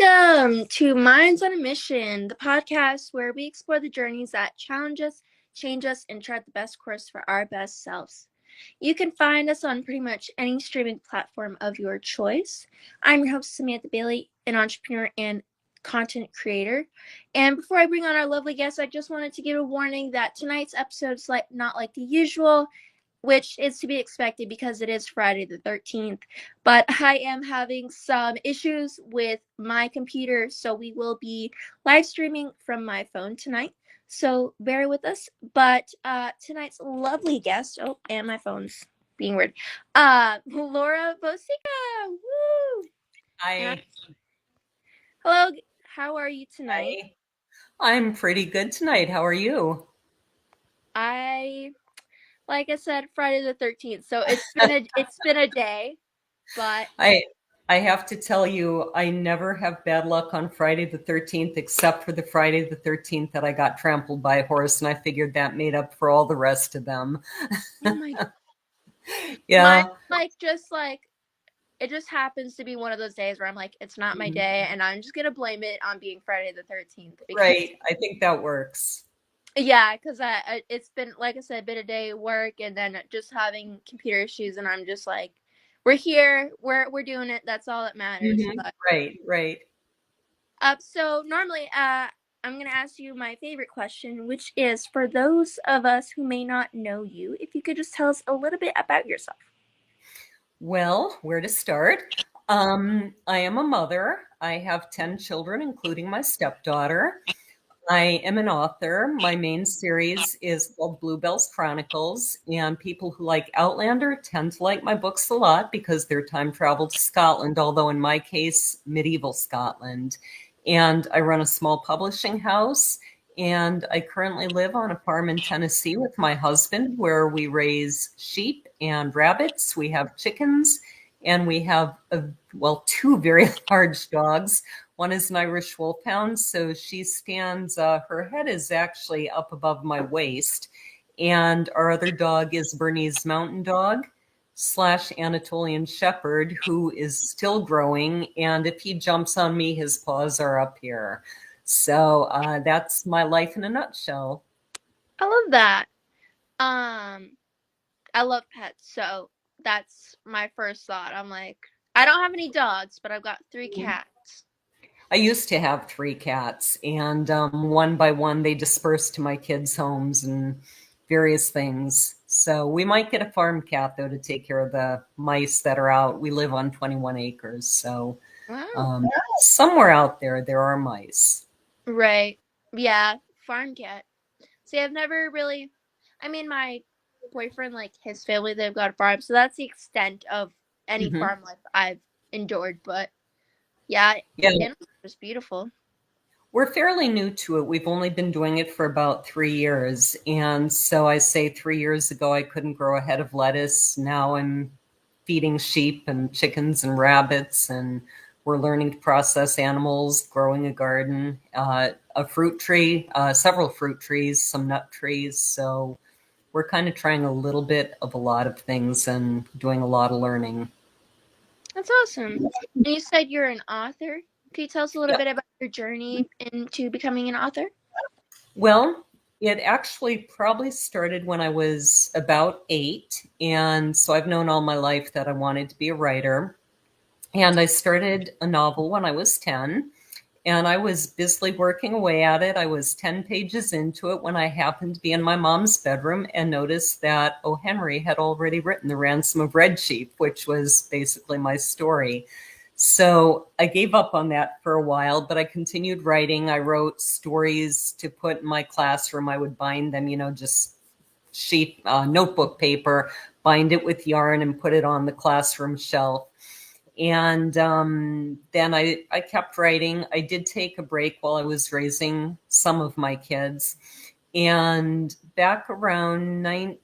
Welcome to Minds on a Mission, the podcast where we explore the journeys that challenge us, change us, and chart the best course for our best selves. You can find us on pretty much any streaming platform of your choice. I'm your host, Samantha Bailey, an entrepreneur and content creator. And before I bring on our lovely guests, I just wanted to give a warning that tonight's episode is not like the usual, which is to be expected because it is Friday the 13th. But I am having some issues with my computer, so we will be live streaming from my phone tonight. So bear with us. But tonight's lovely guest, oh, and my phone's being weird, Laura Vosika. Woo! Hi. Hello, how are you tonight? Hi. I'm pretty good tonight. How are you? Like I said, Friday the 13th. So it's been a day, but I have to tell you, I never have bad luck on Friday the 13th, except for the Friday the 13th that I got trampled by a horse, and I figured that made up for all the rest of them. oh my God. Yeah. Mine, it just happens to be one of those days where I'm like, it's not my day, and I'm just gonna blame it on being Friday the 13th because Right. I think that works. yeah, because it's been, like I said, been a day of work and then just having computer issues, and I'm just like, we're here, we're doing it. That's all that matters. But Right. so normally I'm gonna ask you my favorite question, which is for those of us who may not know you, if you could just tell us a little bit about yourself. Well, where to start? I am a mother. I have 10 children, including my stepdaughter. I am an author. My main series is called Blue Bells Chronicles, and people who like Outlander tend to like my books a lot because they're time travel to Scotland, although in my case, medieval Scotland. And I run a small publishing house, and I currently live on a farm in Tennessee with my husband where we raise sheep and rabbits. We have chickens, and we have, two very large dogs. One is an Irish Wolfhound, so she stands, her head is actually up above my waist. And our other dog is Bernese Mountain Dog / Anatolian Shepherd, who is still growing. And if he jumps on me, his paws are up here. So that's my life in a nutshell. I love that. I love pets, so that's my first thought. I'm like, I don't have any dogs, but I've got 3 cats. I used to have 3 cats, and one by one they dispersed to my kids' homes and various things. So we might get a farm cat, though, to take care of the mice that are out. We live on 21 acres, so Wow. somewhere out there are mice. Right. Yeah, farm cat. See, I've never really, I mean, my boyfriend, like his family, they've got a farm, so that's the extent of any Hmm. farm life I've endured. But yeah, Yeah, animals are just beautiful. we're fairly new to it. We've only been doing it for about 3 years. And so I say 3 years ago, I couldn't grow a head of lettuce. Now I'm feeding sheep and chickens and rabbits, and we're learning to process animals, growing a garden, a fruit tree, several fruit trees, some nut trees. So we're kind of trying a little bit of a lot of things and doing a lot of learning. That's awesome. And you said you're an author. Can you tell us a little Yep. bit about your journey into becoming an author? Well, it actually probably started when I was about 8. And so I've known all my life that I wanted to be a writer. And I started a novel when I was 10. And I was busily working away at it. I was 10 pages into it when I happened to be in my mom's bedroom and noticed that O. Henry had already written The Ransom of Red Sheep, which was basically my story. So I gave up on that for a while, but I continued writing. I wrote stories to put in my classroom. I would bind them, just sheet notebook paper, bind it with yarn and put it on the classroom shelf. And then I kept writing. I did take a break while I was raising some of my kids. And back around I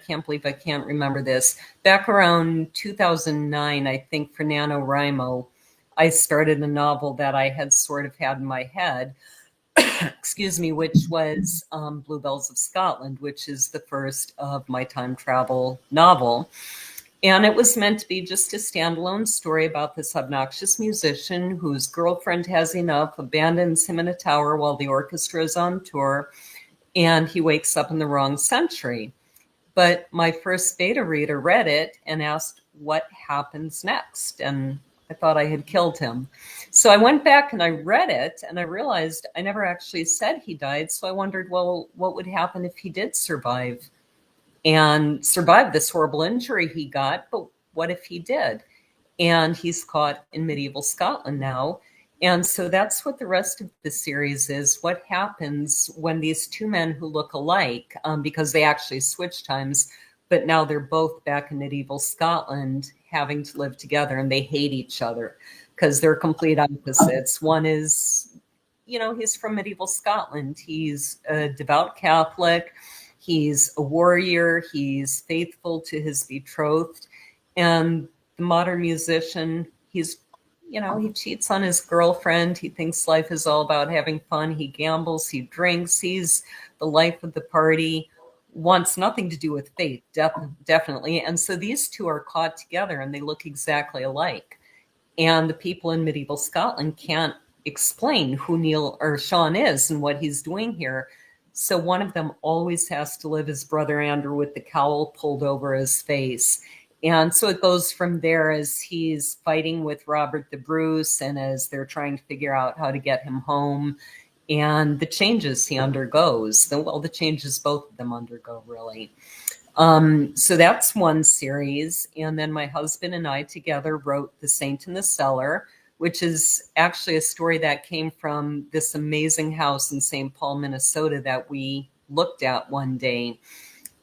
can't believe I can't remember this, back around 2009, I think, for NaNoWriMo, I started a novel that I had sort of had in my head, excuse me, which was Blue Bells of Scotland, which is the first of my time travel novel. And it was meant to be just a standalone story about this obnoxious musician whose girlfriend has enough, abandons him in a tower while the orchestra is on tour, and he wakes up in the wrong century. But my first beta reader read it and asked, what happens next? And I thought I had killed him. So I went back and I read it, and I realized I never actually said he died. So I wondered, well, what would happen if he did survive and survive this horrible injury he got? But what if he did? And he's caught in medieval Scotland now. And so that's what the rest of the series is. What happens when these two men who look alike, because they actually switch times, but now they're both back in medieval Scotland having to live together, and they hate each other because they're complete opposites. One is, he's from medieval Scotland. He's a devout Catholic. He's a warrior. He's faithful to his betrothed. And the modern musician, he cheats on his girlfriend. He thinks life is all about having fun. He gambles, he drinks, he's the life of the party, wants nothing to do with faith, definitely. And so these two are caught together and they look exactly alike. And the people in medieval Scotland can't explain who Neil or Sean is and what he's doing here. So one of them always has to live as Brother Andrew with the cowl pulled over his face. And so it goes from there as he's fighting with Robert the Bruce and as they're trying to figure out how to get him home and the changes he undergoes. The changes both of them undergo, really. So that's one series. And then my husband and I together wrote The Saint in the Cellar, which is actually a story that came from this amazing house in St. Paul, Minnesota that we looked at one day.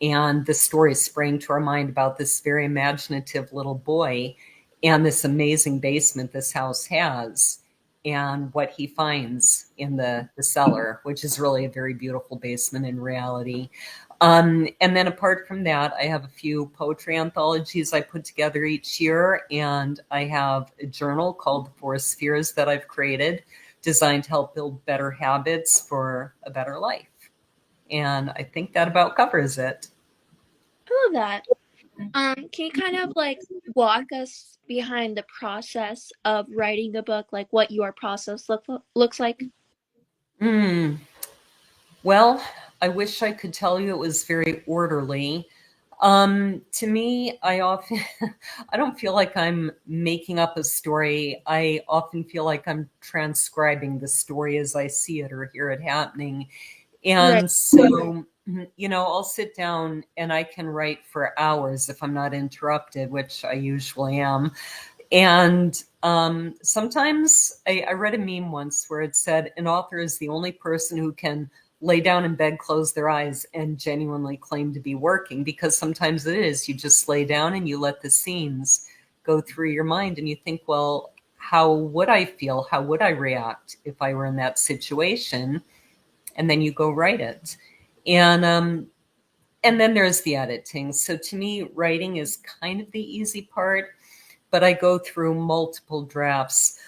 And the story sprang to our mind about this very imaginative little boy and this amazing basement this house has and what he finds in the cellar, which is really a very beautiful basement in reality. And then apart from that, I have a few poetry anthologies I put together each year, and I have a journal called The Four Spheres that I've created, designed to help build better habits for a better life. And I think that about covers it. I love that. Can you kind of walk us behind the process of writing a book, like what your process looks like? Well, I wish I could tell you it was very orderly. To me, I don't feel like I'm making up a story. I often feel like I'm transcribing the story as I see it or hear it happening. And Right. so, I'll sit down and I can write for hours if I'm not interrupted, which I usually am. And sometimes I read a meme once where it said an author is the only person who can lay down in bed, close their eyes, and genuinely claim to be working, because sometimes it is. You just lay down and you let the scenes go through your mind and you think, well, how would I feel? How would I react if I were in that situation? And then you go write it. And then there's the editing. So to me, writing is kind of the easy part, but I go through multiple drafts.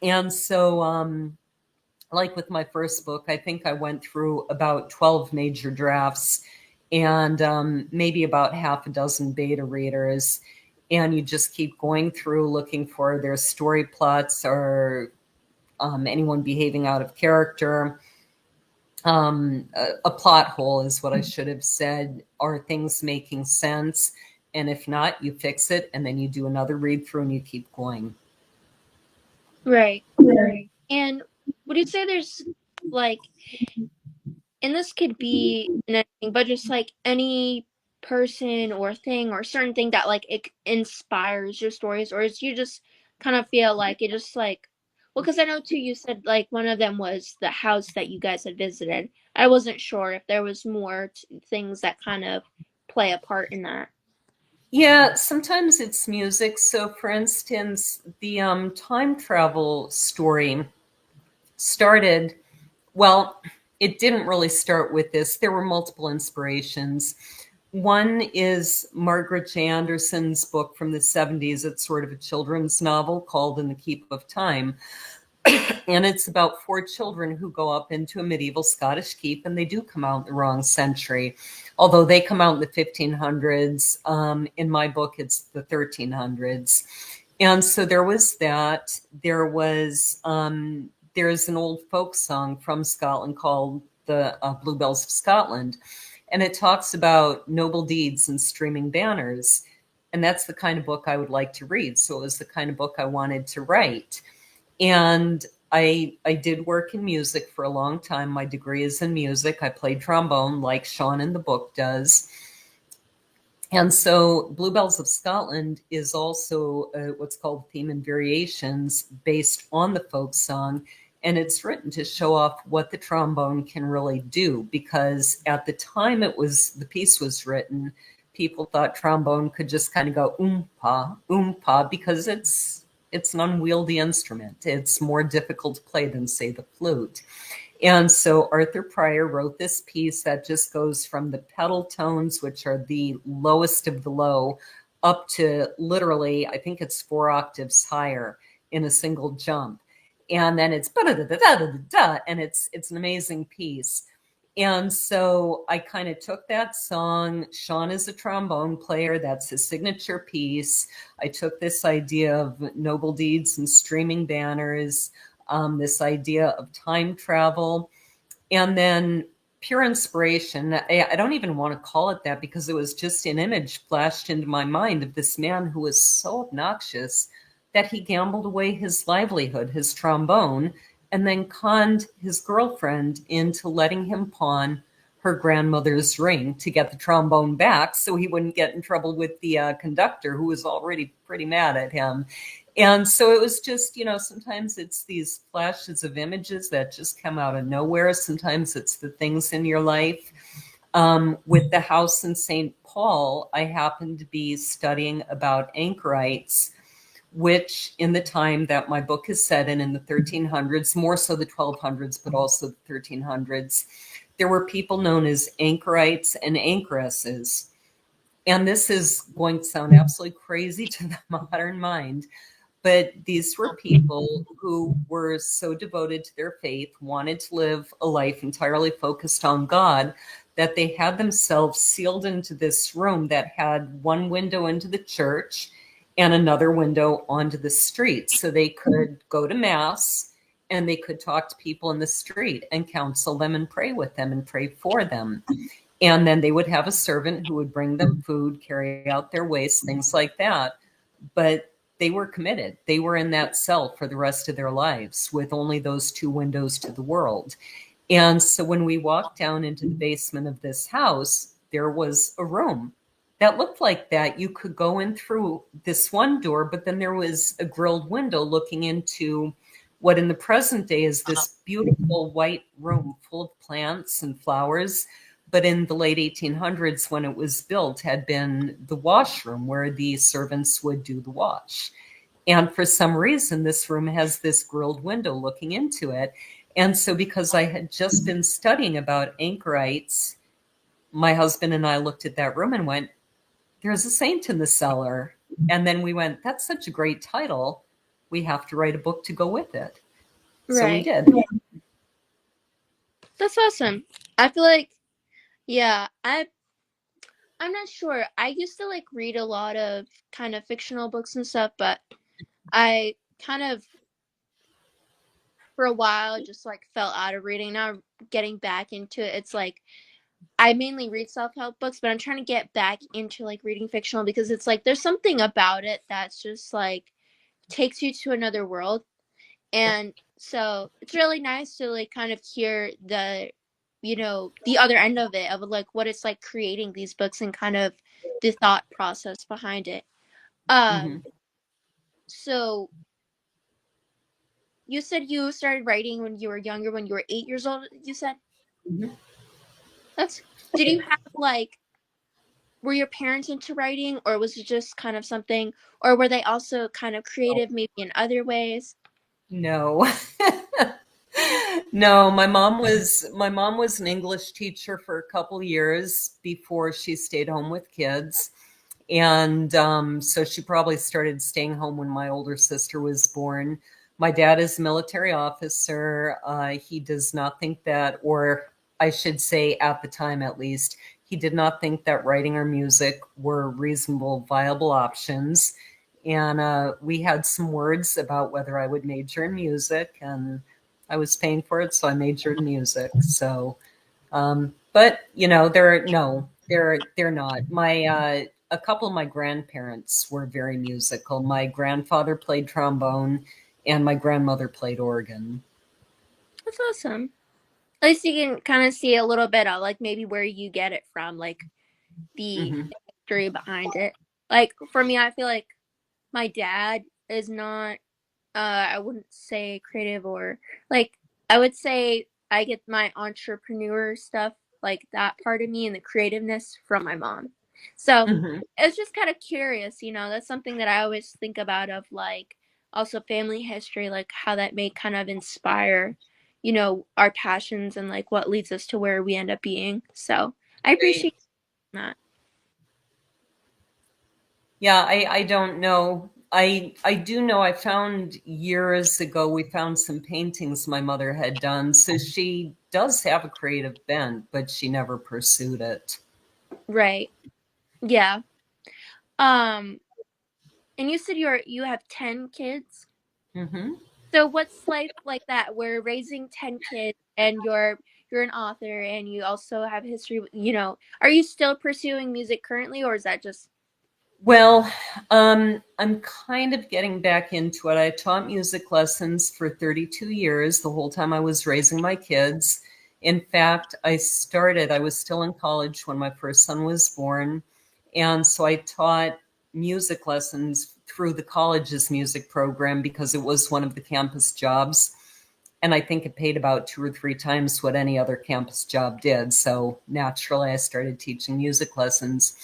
And so, like with my first book, I think I went through about 12 major drafts and maybe about half a dozen beta readers. And you just keep going through looking for their story plots or anyone behaving out of character. A plot hole is what I should have said. Are things making sense? And if not, you fix it, and then you do another read through and you keep going. Right. And would you say there's and this could be anything, but just any person or thing or certain thing that it inspires your stories, or is you just kind of feel like it just well, because I know too you said one of them was the house that you guys had visited. I wasn't sure if there was more things that kind of play a part in that. Yeah, sometimes it's music. So, for instance, the time travel story started, well, it didn't really start with this. There were multiple inspirations. One is Margaret J. Anderson's book from the 70s. It's sort of a children's novel called In the Keep of Time. And it's about 4 children who go up into a medieval Scottish keep, and they do come out in the wrong century. Although they come out in the 1500s. In my book, it's the 1300s. And so there was that. There's an old folk song from Scotland called the Blue Bells of Scotland. And it talks about noble deeds and streaming banners. And that's the kind of book I would like to read. So it was the kind of book I wanted to write. And I did work in music for a long time. My degree is in music. I played trombone like Sean in the book does. And so Blue Bells of Scotland is also what's called theme and variations based on the folk song. And it's written to show off what the trombone can really do, because at the time the piece was written, people thought trombone could just kind of go oompa, because it's an unwieldy instrument. It's more difficult to play than, say, the flute. And so Arthur Pryor wrote this piece that just goes from the pedal tones, which are the lowest of the low, up to literally, I think it's 4 octaves higher in a single jump. And then it's da-da-da-da-da-da-da, and it's an amazing piece. And so I kind of took that song. Sean is a trombone player. That's his signature piece. I took this idea of noble deeds and streaming banners, this idea of time travel, and then pure inspiration. I don't even want to call it that, because it was just an image flashed into my mind of this man who was so obnoxious that he gambled away his livelihood, his trombone, and then conned his girlfriend into letting him pawn her grandmother's ring to get the trombone back so he wouldn't get in trouble with the conductor, who was already pretty mad at him. And so it was just, sometimes it's these flashes of images that just come out of nowhere. Sometimes it's the things in your life. With the house in St. Paul, I happened to be studying about anchorites, which in the time that my book is set in the 1300s, more so the 1200s, but also the 1300s, there were people known as anchorites and anchoresses. And this is going to sound absolutely crazy to the modern mind, but these were people who were so devoted to their faith, wanted to live a life entirely focused on God, that they had themselves sealed into this room that had one window into the church and another window onto the street. So they could go to mass and they could talk to people in the street and counsel them and pray with them and pray for them. And then they would have a servant who would bring them food, carry out their waste, things like that. But they were committed. They were in that cell for the rest of their lives with only those 2 windows to the world. And so when we walked down into the basement of this house, there was a room that looked like that. You could go in through this one door, but then there was a grilled window looking into what in the present day is this beautiful white room full of plants and flowers. But in the late 1800s, when it was built, had been the washroom where the servants would do the wash. And for some reason, this room has this grilled window looking into it. And so because I had just been studying about anchorites, my husband and I looked at that room and went, there's a saint in the cellar. And then we went, that's such a great title. We have to write a book to go with it. So we did. That's awesome. I feel like, yeah, I'm not sure. I used to like read a lot of kind of fictional books and stuff, but I kind of for a while just like fell out of reading. Now getting back into it, it's like I mainly read self-help books, but I'm trying to get back into like reading fictional because it's like there's something about it that's just like takes you to another world. And so it's really nice to like kind of hear the other end of it, of like what it's like creating these books and kind of the thought process behind it. So you said you started writing when you were younger, when you were 8 years old, you said? Did you have like, were your parents into writing, or was it just kind of something, or were they also kind of creative maybe in other ways? No. No, my mom was an English teacher for a couple years before she stayed home with kids. And so she probably started staying home when my older sister was born. My dad is a military officer. He does not think that, or I should say at the time at least, he did not think that writing or music were reasonable, viable options. And we had some words about whether I would major in music, and I was paying for it, so I majored in music. So, but they're not. My a couple of my grandparents were very musical. My grandfather played trombone, and my grandmother played organ. That's awesome. At least you can kind of see a little bit of like maybe where you get it from, like the Hmm. history behind it. Like for me, I feel like my dad is not I wouldn't say creative, or like I would say I get my entrepreneur stuff, like that part of me and the creativeness from my mom. So Hmm. it's just kind of curious, that's something that I always think about, of like also family history, like how that may kind of inspire, our passions and like what leads us to where we end up being. So I Right. appreciate that. Yeah, I don't know. I do know I found years ago we found some paintings my mother had done. So she does have a creative bent, but she never pursued it. Right. Yeah. Um, and you said you have 10 kids? Hmm. So what's life like that? We're raising 10 kids and you're an author and you also have history, are you still pursuing music currently, or is that just Well, I'm kind of getting back into it. I taught music lessons for 32 years, the whole time I was raising my kids. In fact, I was still in college when my first son was born. And so I taught music lessons through the college's music program because it was one of the campus jobs. And I think it paid about 2 or 3 times what any other campus job did. So naturally, I started teaching music lessons.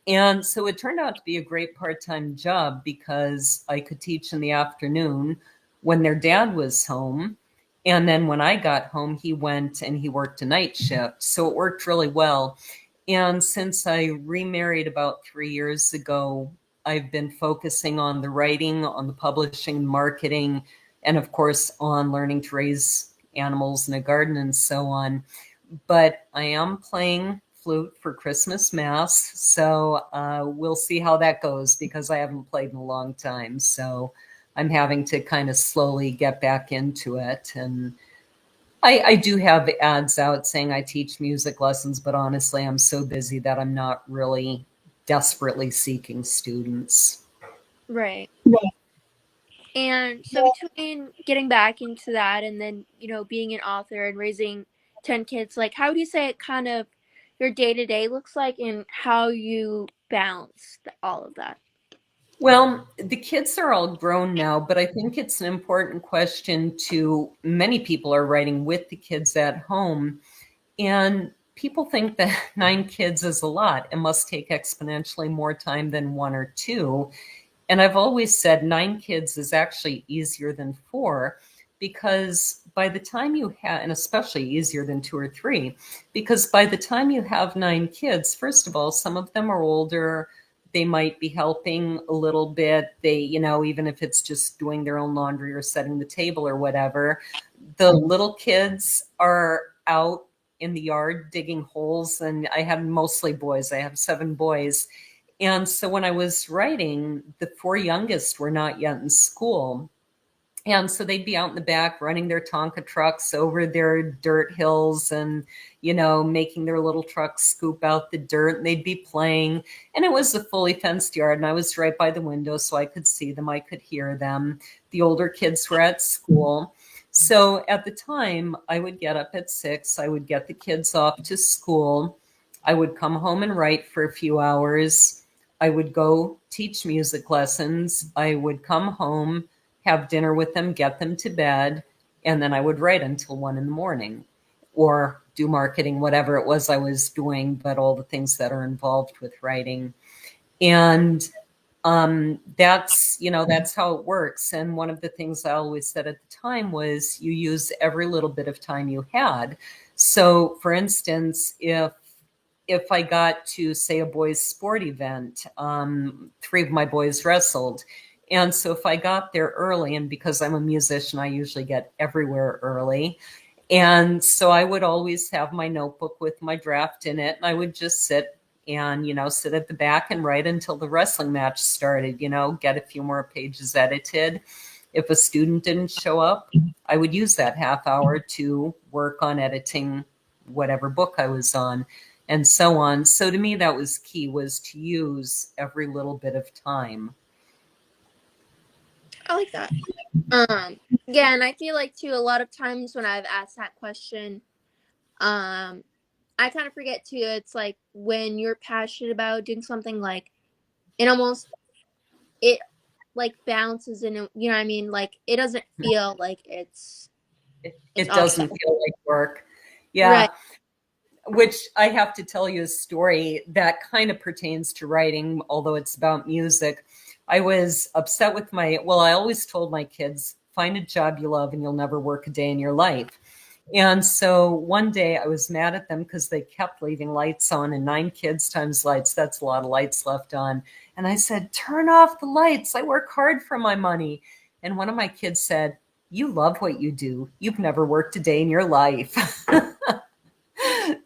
And so it turned out to be a great part time job because I could teach in the afternoon when their dad was home. And then when I got home, he went and he worked a night shift. So it worked really well. And since I remarried about 3 years ago, I've been focusing on the writing, on the publishing, marketing, and of course, on learning to raise animals in a garden and so on. But I am playing flute for Christmas Mass. So we'll see how that goes because I haven't played in a long time. So I'm having to kind of slowly get back into it. And I do have ads out saying I teach music lessons, but honestly, I'm so busy that I'm not really desperately seeking students. right? And so between getting back into that and then, being an author and raising 10 kids, like how would you say it kind of your day-to-day looks like and how you balance all of that? Well, the kids are all grown now, but I think it's an important question to many people are writing with the kids at home. And people think that 9 kids is a lot and must take exponentially more time than 1 or 2. And I've always said 9 kids is actually easier than 4 because by the time you have, and especially easier than 2 or 3, because by the time you have 9 kids, first of all, some of them are older. They might be helping a little bit. Even if it's just doing their own laundry or setting the table or whatever, the little kids are out in the yard digging holes. And I have mostly boys, I have 7 boys. And so when I was writing, the 4 youngest were not yet in school. And so they'd be out in the back running their Tonka trucks over their dirt hills and, making their little trucks scoop out the dirt. And they'd be playing. And it was a fully fenced yard. And I was right by the window so I could see them. I could hear them. The older kids were at school. So at the time, I would get up at 6. I would get the kids off to school. I would come home and write for a few hours. I would go teach music lessons. I would come home, have dinner with them, get them to bed, and then I would write until 1 in the morning or do marketing, whatever it was I was doing, but all the things that are involved with writing. And that's how it works. And one of the things I always said at the time was you use every little bit of time you had. So for instance, if I got to say a boys sport event, 3 of my boys wrestled, And so if I got there early, and because I'm a musician, I usually get everywhere early. And so I would always have my notebook with my draft in it, and I would just sit and, sit at the back and write until the wrestling match started, get a few more pages edited. If a student didn't show up, I would use that half hour to work on editing whatever book I was on, and so on. So to me, that was key, was to use every little bit of time. I like that. Yeah, and I feel like too, a lot of times when I've asked that question, I kind of forget too. It's like when you're passionate about doing something, like it almost it like bounces in. You know what I mean? Like it doesn't feel like it's It offset. doesn't feel like work. Right. Yeah. Which I have to tell you a story that kind of pertains to writing, although it's about music. I was upset with I always told my kids, find a job you love and you'll never work a day in your life. And so one day I was mad at them because they kept leaving lights on, and 9 kids times lights, that's a lot of lights left on. And I said, turn off the lights. I work hard for my money. And one of my kids said, you love what you do. You've never worked a day in your life.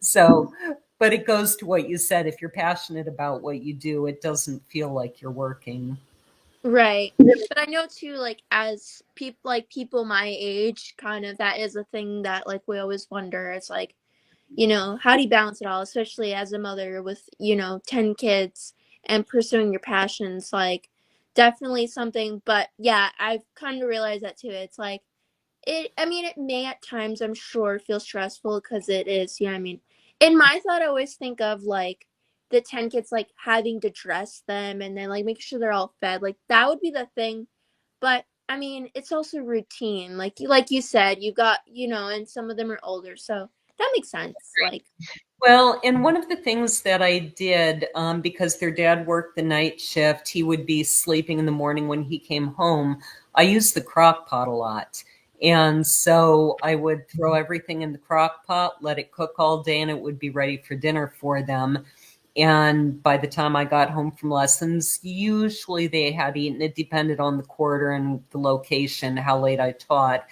So, but it goes to what you said. If you're passionate about what you do, it doesn't feel like you're working. Right. But I know too, like as people my age, kind of that is a thing that like we always wonder. It's like, how do you balance it all, especially as a mother with, 10 kids and pursuing your passions, like definitely something. But yeah, I've kind of realized that too. It's like I mean, it may at times, I'm sure, feel stressful because it is, I mean, in my thought, I always think of like the 10 kids, like having to dress them and then like make sure they're all fed. Like that would be the thing. But I mean, it's also routine. Like you said, you got, and some of them are older. So that makes sense. Like, Well, and one of the things that I did, because their dad worked the night shift, he would be sleeping in the morning when he came home. I used the crock pot a lot. And so I would throw everything in the crock pot, let it cook all day, and it would be ready for dinner for them. And by the time I got home from lessons, usually they had eaten. It depended on the quarter and the location, how late I taught.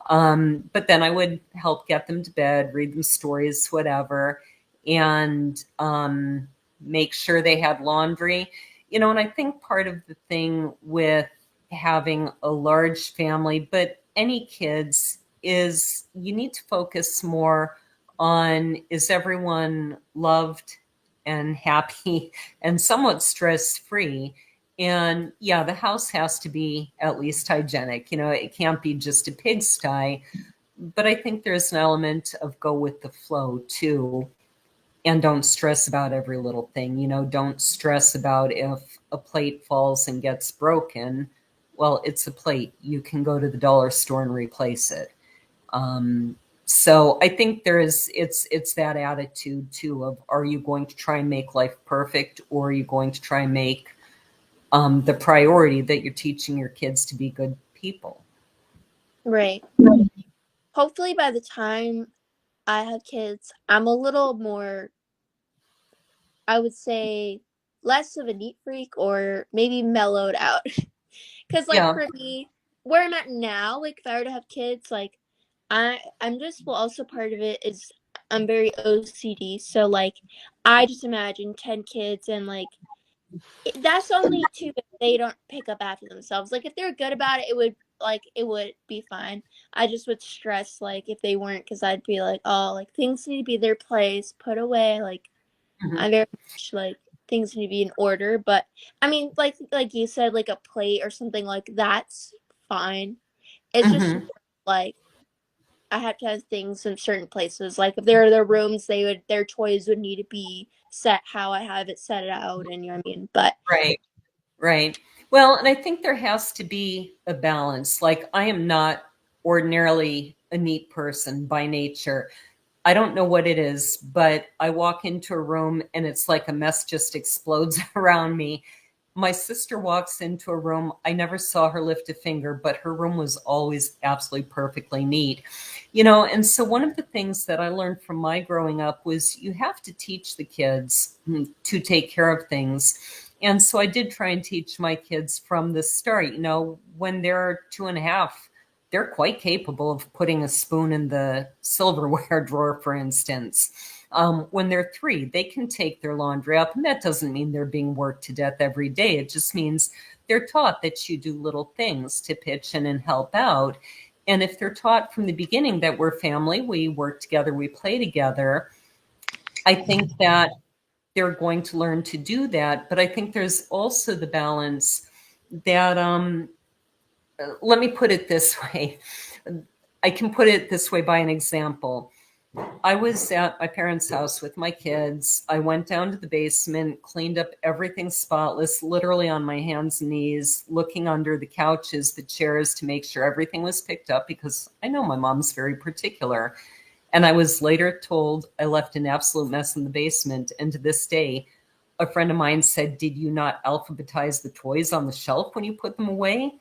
But then I would help get them to bed, read them stories, whatever, and make sure they had laundry. And I think part of the thing with having a large family, but any kids, is you need to focus more on, is everyone loved and happy and somewhat stress-free? And yeah, the house has to be at least hygienic. It can't be just a pigsty. But I think there's an element of go with the flow too. And don't stress about every little thing. Don't stress about if a plate falls and gets broken. Well, it's a plate. You can go to the dollar store and replace it. So I think it's that attitude too of, are you going to try and make life perfect, or are you going to try and make the priority that you're teaching your kids to be good people? right. Hopefully by the time I have kids, I'm a little more, I would say, less of a neat freak or maybe mellowed out. Because like Yeah. for me, where I'm at now, like if I were to have kids, like I'm just, well, also part of it is I'm very OCD. So like I just imagine 10 kids and like that's only two if they don't pick up after themselves. Like if they're good about it, it would be fine. I just would stress like if they weren't, because I'd be like, oh, like things need to be their place, put away. Like Mm-hmm. I'm very much like things need to be in order. But I mean, like you said, like a plate or something like that's fine. It's just Mm-hmm. like I have to have things in certain places. Like if there are their rooms, their toys would need to be set how I have it set out, and you know what I mean. But Right. Right. Well, and I think there has to be a balance. Like, I am not ordinarily a neat person by nature. I don't know what it is, but I walk into a room and it's like a mess just explodes around me. My sister walks into a room. I never saw her lift a finger, but her room was always absolutely perfectly neat. And so one of the things that I learned from my growing up was you have to teach the kids to take care of things. And so I did try and teach my kids from the start. When they're 2.5, they're quite capable of putting a spoon in the silverware drawer, for instance. When they're 3, they can take their laundry up, and that doesn't mean they're being worked to death every day. It just means they're taught that you do little things to pitch in and help out. And if they're taught from the beginning that we're family, we work together, we play together, I think that they're going to learn to do that. But I think there's also the balance that, let me put it this way. I can put it this way by an example. I was at my parents' house with my kids. I went down to the basement, cleaned up everything spotless, literally on my hands and knees, looking under the couches, the chairs to make sure everything was picked up, because I know my mom's very particular. And I was later told I left an absolute mess in the basement. And to this day, a friend of mine said, "Did you not alphabetize the toys on the shelf when you put them away?"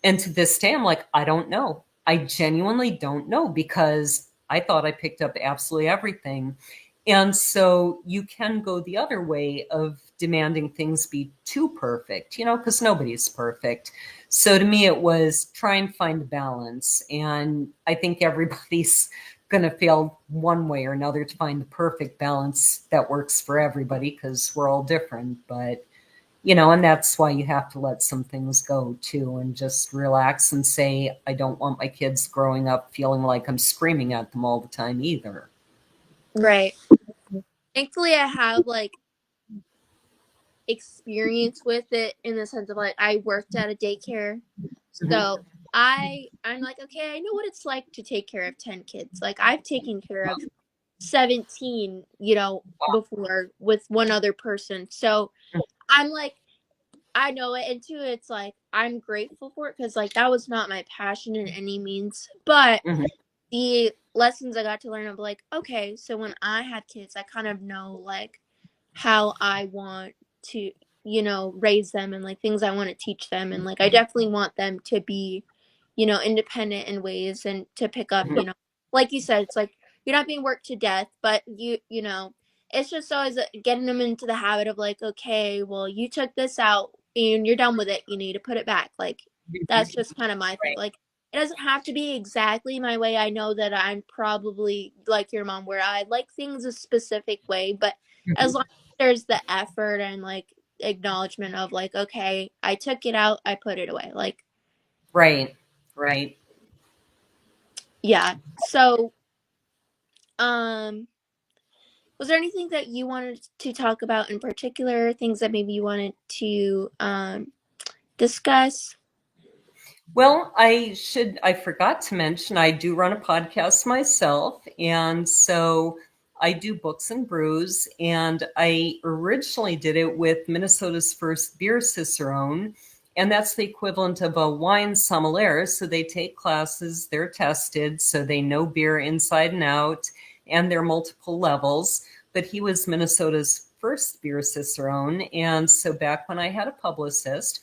And to this day, I'm like, I don't know. I genuinely don't know, because I thought I picked up absolutely everything. And so you can go the other way of demanding things be too perfect, because nobody's perfect. So to me, it was try and find a balance. And I think everybody's going to fail one way or another to find the perfect balance that works for everybody, because we're all different. But and that's why you have to let some things go too, and just relax and say, I don't want my kids growing up feeling like I'm screaming at them all the time either. Right. Thankfully, I have like experience with it in the sense of like I worked at a daycare, Mm-hmm. so I'm like, okay, I know what it's like to take care of 10 kids. Like I've taken care of 17, before with one other person. So I'm like, I know it. And two, it's like I'm grateful for it because like that was not my passion in any means. But Mm-hmm. the lessons I got to learn of like, okay, so when I had kids, I kind of know like how I want to, raise them and like things I want to teach them. And like I definitely want them to be, independent in ways and to pick up, like you said, it's like you're not being worked to death, but it's just always getting them into the habit of like, okay, well, you took this out and you're done with it. You need to put it back. Like that's just kind of my thing. Right. Like it doesn't have to be exactly my way. I know that I'm probably like your mom where I like things a specific way, but as Mm-hmm. long as there's the effort and like acknowledgement of like, okay, I took it out, I put it away. Like, Right. Right. yeah. So, um, was there anything that you wanted to talk about in particular? Things that maybe you wanted to discuss? Well, I forgot to mention, I do run a podcast myself. And so I do Books and Brews. And I originally did it with Minnesota's first beer cicerone. And that's the equivalent of a wine sommelier. So they take classes, they're tested, so they know beer inside and out, and there are multiple levels. But he was Minnesota's first beer cicerone. And so back when I had a publicist,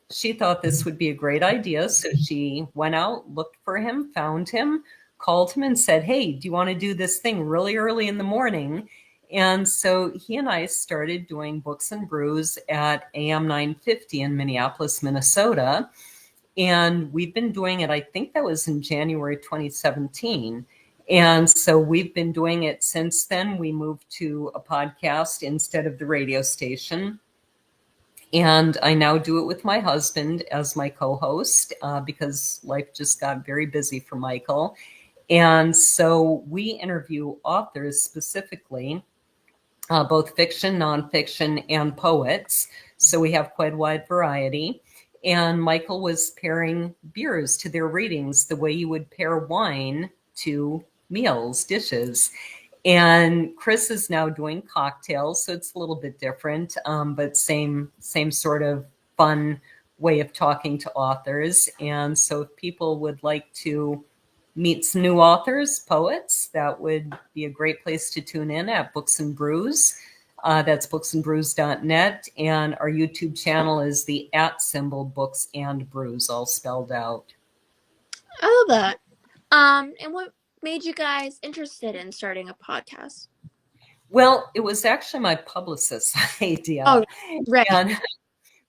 she thought this would be a great idea. So she went out, looked for him, found him, called him, and said, "Hey, do you want to do this thing really early in the morning?" And so he and I started doing Books and Brews at AM 950 in Minneapolis, Minnesota. And we've been doing it, I think that was in January 2017. And so we've been doing it since then. We moved to a podcast instead of the radio station. And I now do it with my husband as my co host, because life just got very busy for Michael. And so we interview authors specifically, both fiction, nonfiction, and poets. So we have quite a wide variety. And Michael was pairing beers to their readings the way you would pair wine to meals, dishes. And Chris is now doing cocktails, so it's a little bit different, but same sort of fun way of talking to authors. And so if people would like to meet some new authors, poets, that would be a great place to tune in at Books and Brews. That's booksandbrews.net. And our YouTube channel is the @ Books and Brews, all spelled out. I love that. And what made you guys interested in starting a podcast? Well, it was actually my publicist's idea. Oh, right. And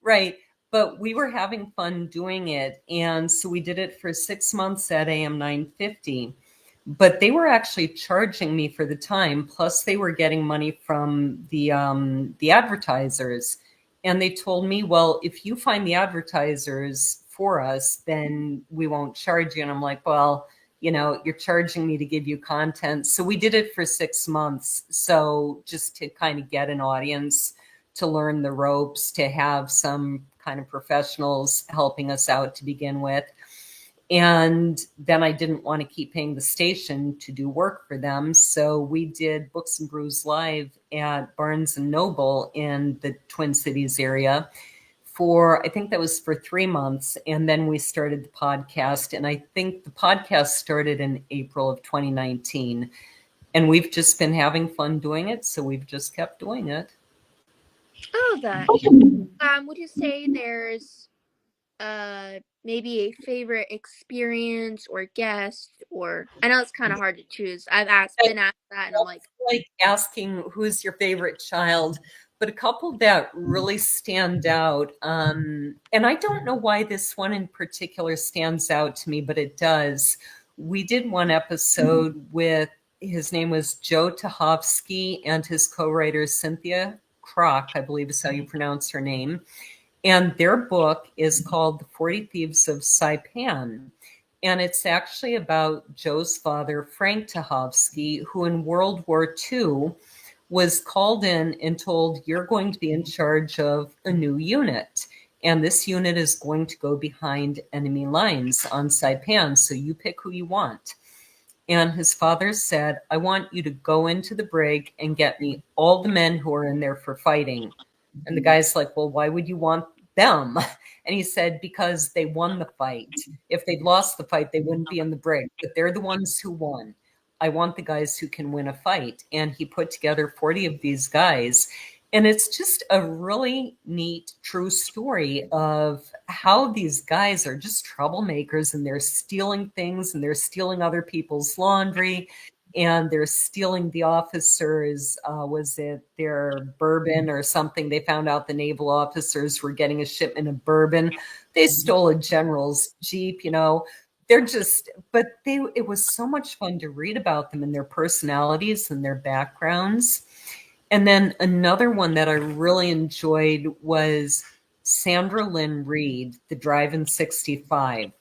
right. But we were having fun doing it. And so we did it for 6 months at AM 950. But they were actually charging me for the time. Plus, they were getting money from the advertisers. And they told me, well, if you find the advertisers for us, then we won't charge you. And I'm like, well, you're charging me to give you content. So we did it for 6 months. So just to kind of get an audience, to learn the ropes, to have some kind of professionals helping us out to begin with. And then I didn't want to keep paying the station to do work for them. So we did Books and Brews Live at Barnes and Noble in the Twin Cities area I think that was for 3 months. And then we started the podcast. And I think the podcast started in April of 2019. And we've just been having fun doing it. So we've just kept doing it. Oh, that. Would you say there's maybe a favorite experience or guest, or I know it's kind of hard to choose. Been asked that, and I'm like asking who's your favorite child, but a couple that really stand out. And I don't know why this one in particular stands out to me, but it does. We did one episode with, his name was Joe Tahovsky and his co-writer Cynthia Kroc, I believe is how you pronounce her name. And their book is called The 40 Thieves of Saipan. And it's actually about Joe's father, Frank Tahovsky, who in World War II was called in and told, you're going to be in charge of a new unit. And this unit is going to go behind enemy lines on Saipan. So you pick who you want. And his father said, I want you to go into the brig and get me all the men who are in there for fighting. And the guy's like, well, why would you want them? And he said, because they won the fight. If they'd lost the fight, they wouldn't be in the brig, but they're the ones who won. I want the guys who can win a fight. And he put together 40 of these guys. And it's just a really neat, true story of how these guys are just troublemakers, and they're stealing things, and they're stealing other people's laundry, and they're stealing the officers, was it their bourbon or something? They found out the naval officers were getting a shipment of bourbon. They stole a general's Jeep, They're just, it was so much fun to read about them and their personalities and their backgrounds. And then another one that I really enjoyed was Sandra Lynn Reed, The Drive-In 65.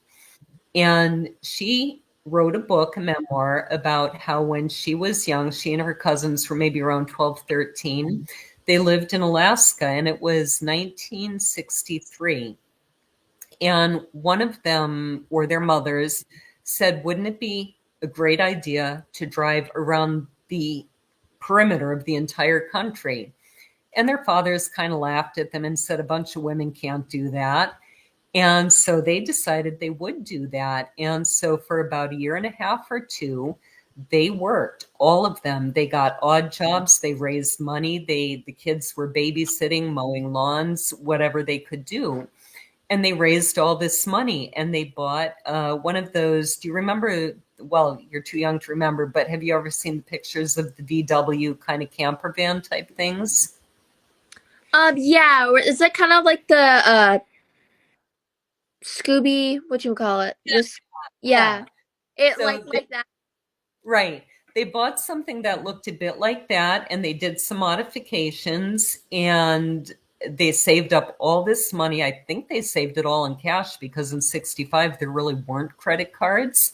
And she wrote a book, a memoir, about how when she was young, she and her cousins were maybe around 12, 13. They lived in Alaska, and it was 1963. And one of them, or their mothers, said, wouldn't it be a great idea to drive around the perimeter of the entire country? And their fathers kind of laughed at them and said, a bunch of women can't do that. And so they decided they would do that. And so for about a year and a half or two, they worked, all of them. They got odd jobs. They raised money. The kids were babysitting, mowing lawns, whatever they could do. And they raised all this money, and they bought one of those. Do you remember? Well, you're too young to remember, but have you ever seen the pictures of the VW kind of camper van type things? Yeah. Is it kind of like the Scooby? What you call it? This. Yeah. It So like that. right. They bought something that looked a bit like that, and they did some modifications, and they saved up all this money. I think they saved it all in cash, because in 65, there really weren't credit cards.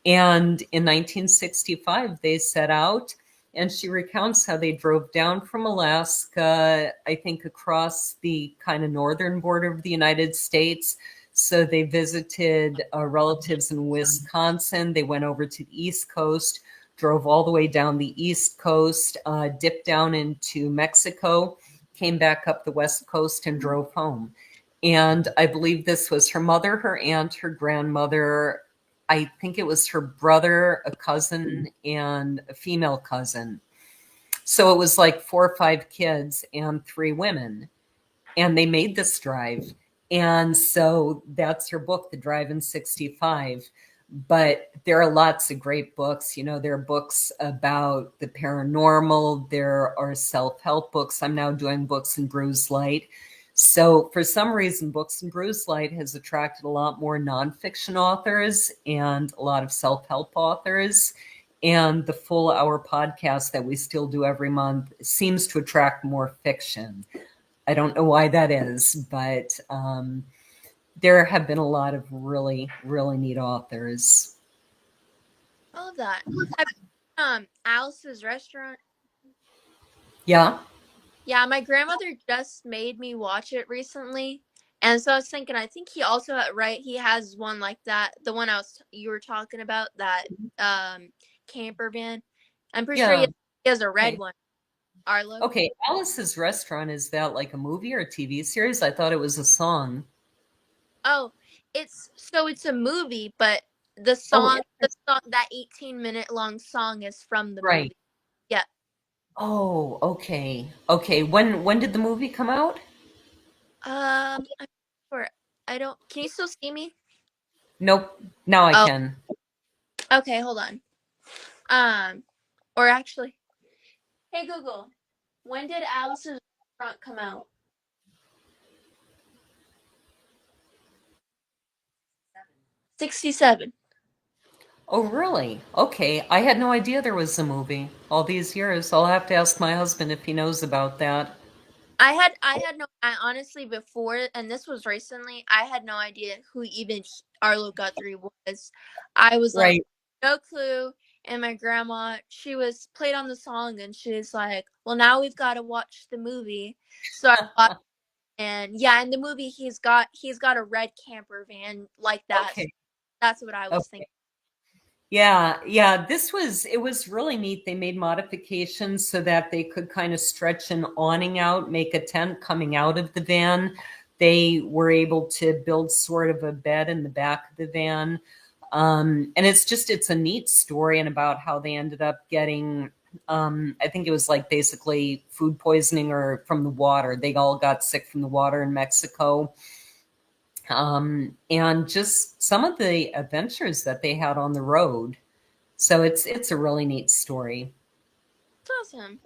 And in 1965, they set out, and she recounts how they drove down from Alaska, I think across the kind of northern border of the United States. So they visited relatives in Wisconsin. They went over to the East Coast, drove all the way down the East Coast, dipped down into Mexico, came back up the West Coast, and drove home. And I believe this was her mother, her aunt, her grandmother. I think it was her brother, a cousin, and a female cousin. So it was like 4 or 5 kids and 3 women. And they made this drive. And so that's her book, The Drive-In 65. But there are lots of great books. There are books about the paranormal. There are self-help books. I'm now doing Books and Bruise Light. So for some reason, Books and Bruise Light has attracted a lot more nonfiction authors and a lot of self-help authors. And the full hour podcast that we still do every month seems to attract more fiction. I don't know why that is, but there have been a lot of really, really neat authors. All of that. Have Alice's Restaurant? Yeah. Yeah, my grandmother just made me watch it recently. And so I was thinking, I think he also right, he has one like that, the one you were talking about, that camper van. I'm pretty sure Yeah. he has a red Okay. one. Arlo. Okay. Alice's Restaurant, is that like a movie or a TV series? I thought it was a song. Oh, it's a movie, but Oh, the song, that 18-minute long song is from the right. movie. Yeah. Oh, okay. Okay. When did the movie come out? I'm sure. I don't. Can you still see me? Nope. Now I Oh, can. okay. Hold on. Um, or actually, hey Google, when did Alice's Restaurant come out? 67. Oh, really? Okay. I had no idea there was a movie all these years. I'll have to ask my husband if he knows about that. I honestly, before, and this was recently, I had no idea who even Arlo Guthrie was. I was like, Right. no clue. And my grandma, she was played on the song, and she's like, well, now we've got to watch the movie. So I watched, and yeah, in the movie he's got a red camper van like that. So Okay. that's what I was thinking. Okay. Yeah, yeah, it was really neat. They made modifications so that they could kind of stretch an awning out, make a tent coming out of the van. They were able to build sort of a bed in the back of the van. And it's a neat story and about how they ended up getting, I think it was like basically food poisoning or from the water. They all got sick from the water in Mexico. And just some of the adventures that they had on the road. So it's a really neat story. It's awesome.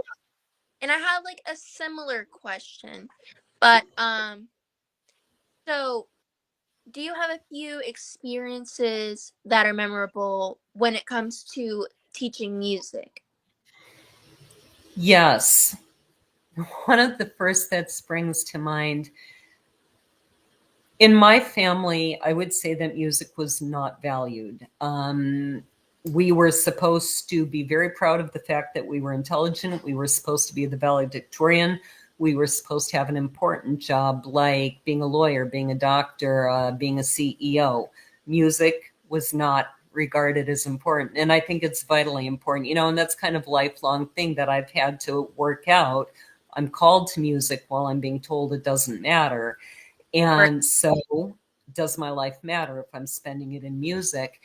And I had like a similar question, but so do you have a few experiences that are memorable when it comes to teaching music? Yes. One of the first that springs to mind, in my family, I would say that music was not valued. We were supposed to be very proud of the fact that we were intelligent. We were supposed to be the valedictorian. We were supposed to have an important job like being a lawyer, being a doctor, being a CEO. Music was not regarded as important. And I think it's vitally important, and that's kind of a lifelong thing that I've had to work out. I'm called to music while I'm being told it doesn't matter. Or And so, does my life matter if I'm spending it in music?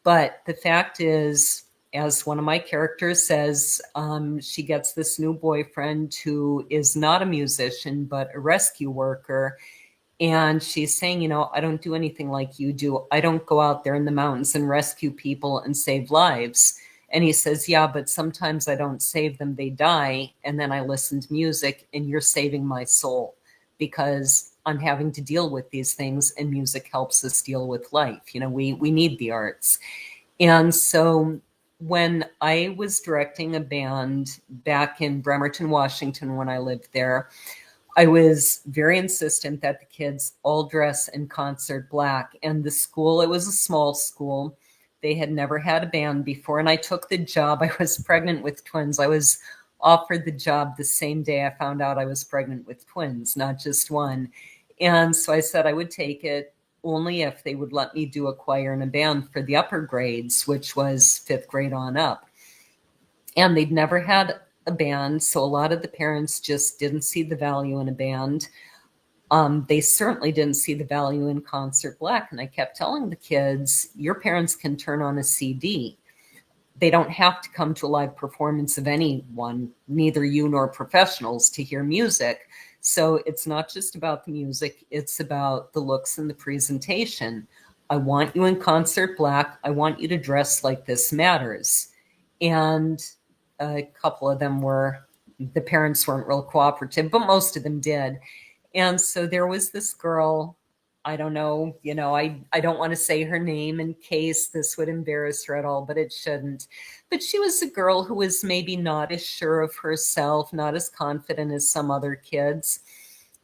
But the fact is, as one of my characters says, she gets this new boyfriend who is not a musician, but a rescue worker. And she's saying, I don't do anything like you do. I don't go out there in the mountains and rescue people and save lives. And he says, yeah, but sometimes I don't save them, they die. And then I listen to music, and you're saving my soul because I'm having to deal with these things, and music helps us deal with life. We need the arts. And so when I was directing a band back in Bremerton, Washington, when I lived there, I was very insistent that the kids all dress in concert black. And the school, it was a small school. They had never had a band before. And I took the job. I was pregnant with twins. I was offered the job the same day I found out I was pregnant with twins, not just one. And so I said I would take it only if they would let me do a choir and a band for the upper grades, which was fifth grade on up. And they'd never had a band, so a lot of the parents just didn't see the value in a band. They certainly didn't see the value in concert black. And I kept telling the kids, your parents can turn on a CD. They don't have to come to a live performance of anyone, neither you nor professionals, to hear music. So it's not just about the music, it's about the looks and the presentation. I want you in concert black. I want you to dress like this matters. And a couple of them the parents weren't real cooperative, but most of them did. And so there was this girl, I don't know, I don't want to say her name in case this would embarrass her at all, but it shouldn't. But she was a girl who was maybe not as sure of herself, not as confident as some other kids.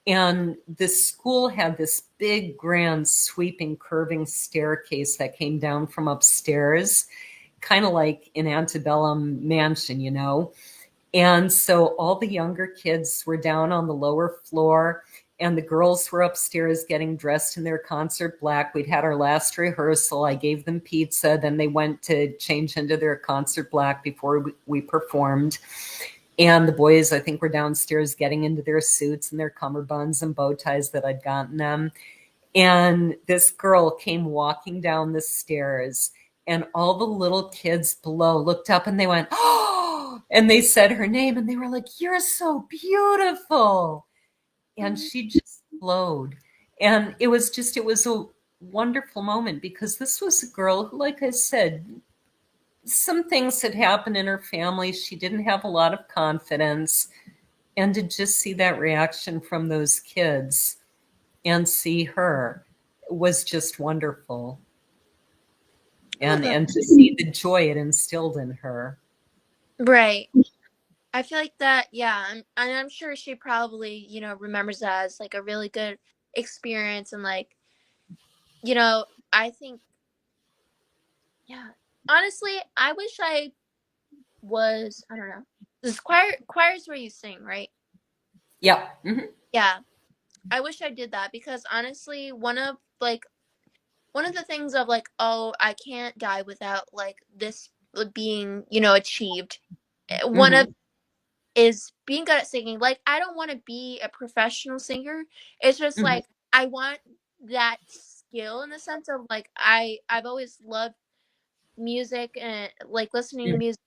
And the school had this big, grand, sweeping, curving staircase that came down from upstairs, kind of like an antebellum mansion. And so all the younger kids were down on the lower floor, and the girls were upstairs getting dressed in their concert black. We'd had our last rehearsal. I gave them pizza. Then they went to change into their concert black before we performed. And the boys, I think, were downstairs getting into their suits and their cummerbunds and bow ties that I'd gotten them. And this girl came walking down the stairs, and all the little kids below looked up and they went, "Oh," and they said her name, and they were like, "You're so beautiful." And she just glowed. And it was a wonderful moment, because this was a girl who, like I said, some things had happened in her family. She didn't have a lot of confidence. And to just see that reaction from those kids and see her was just wonderful. And to see the joy it instilled in her. Right. I feel like that, yeah, I'm sure she probably, remembers that as like a really good experience. And like, I think, yeah, honestly, I wish I I don't know. This choir's where you sing, right? Yeah. Mm-hmm. Yeah. I wish I did that, because honestly, one of the things of like, oh, I can't die without like this being, achieved. One of Mm-hmm. is being good at singing. Like, I don't want to be a professional singer. It's just Mm-hmm. like I want that skill, in the sense of like I've always loved music and like listening to music,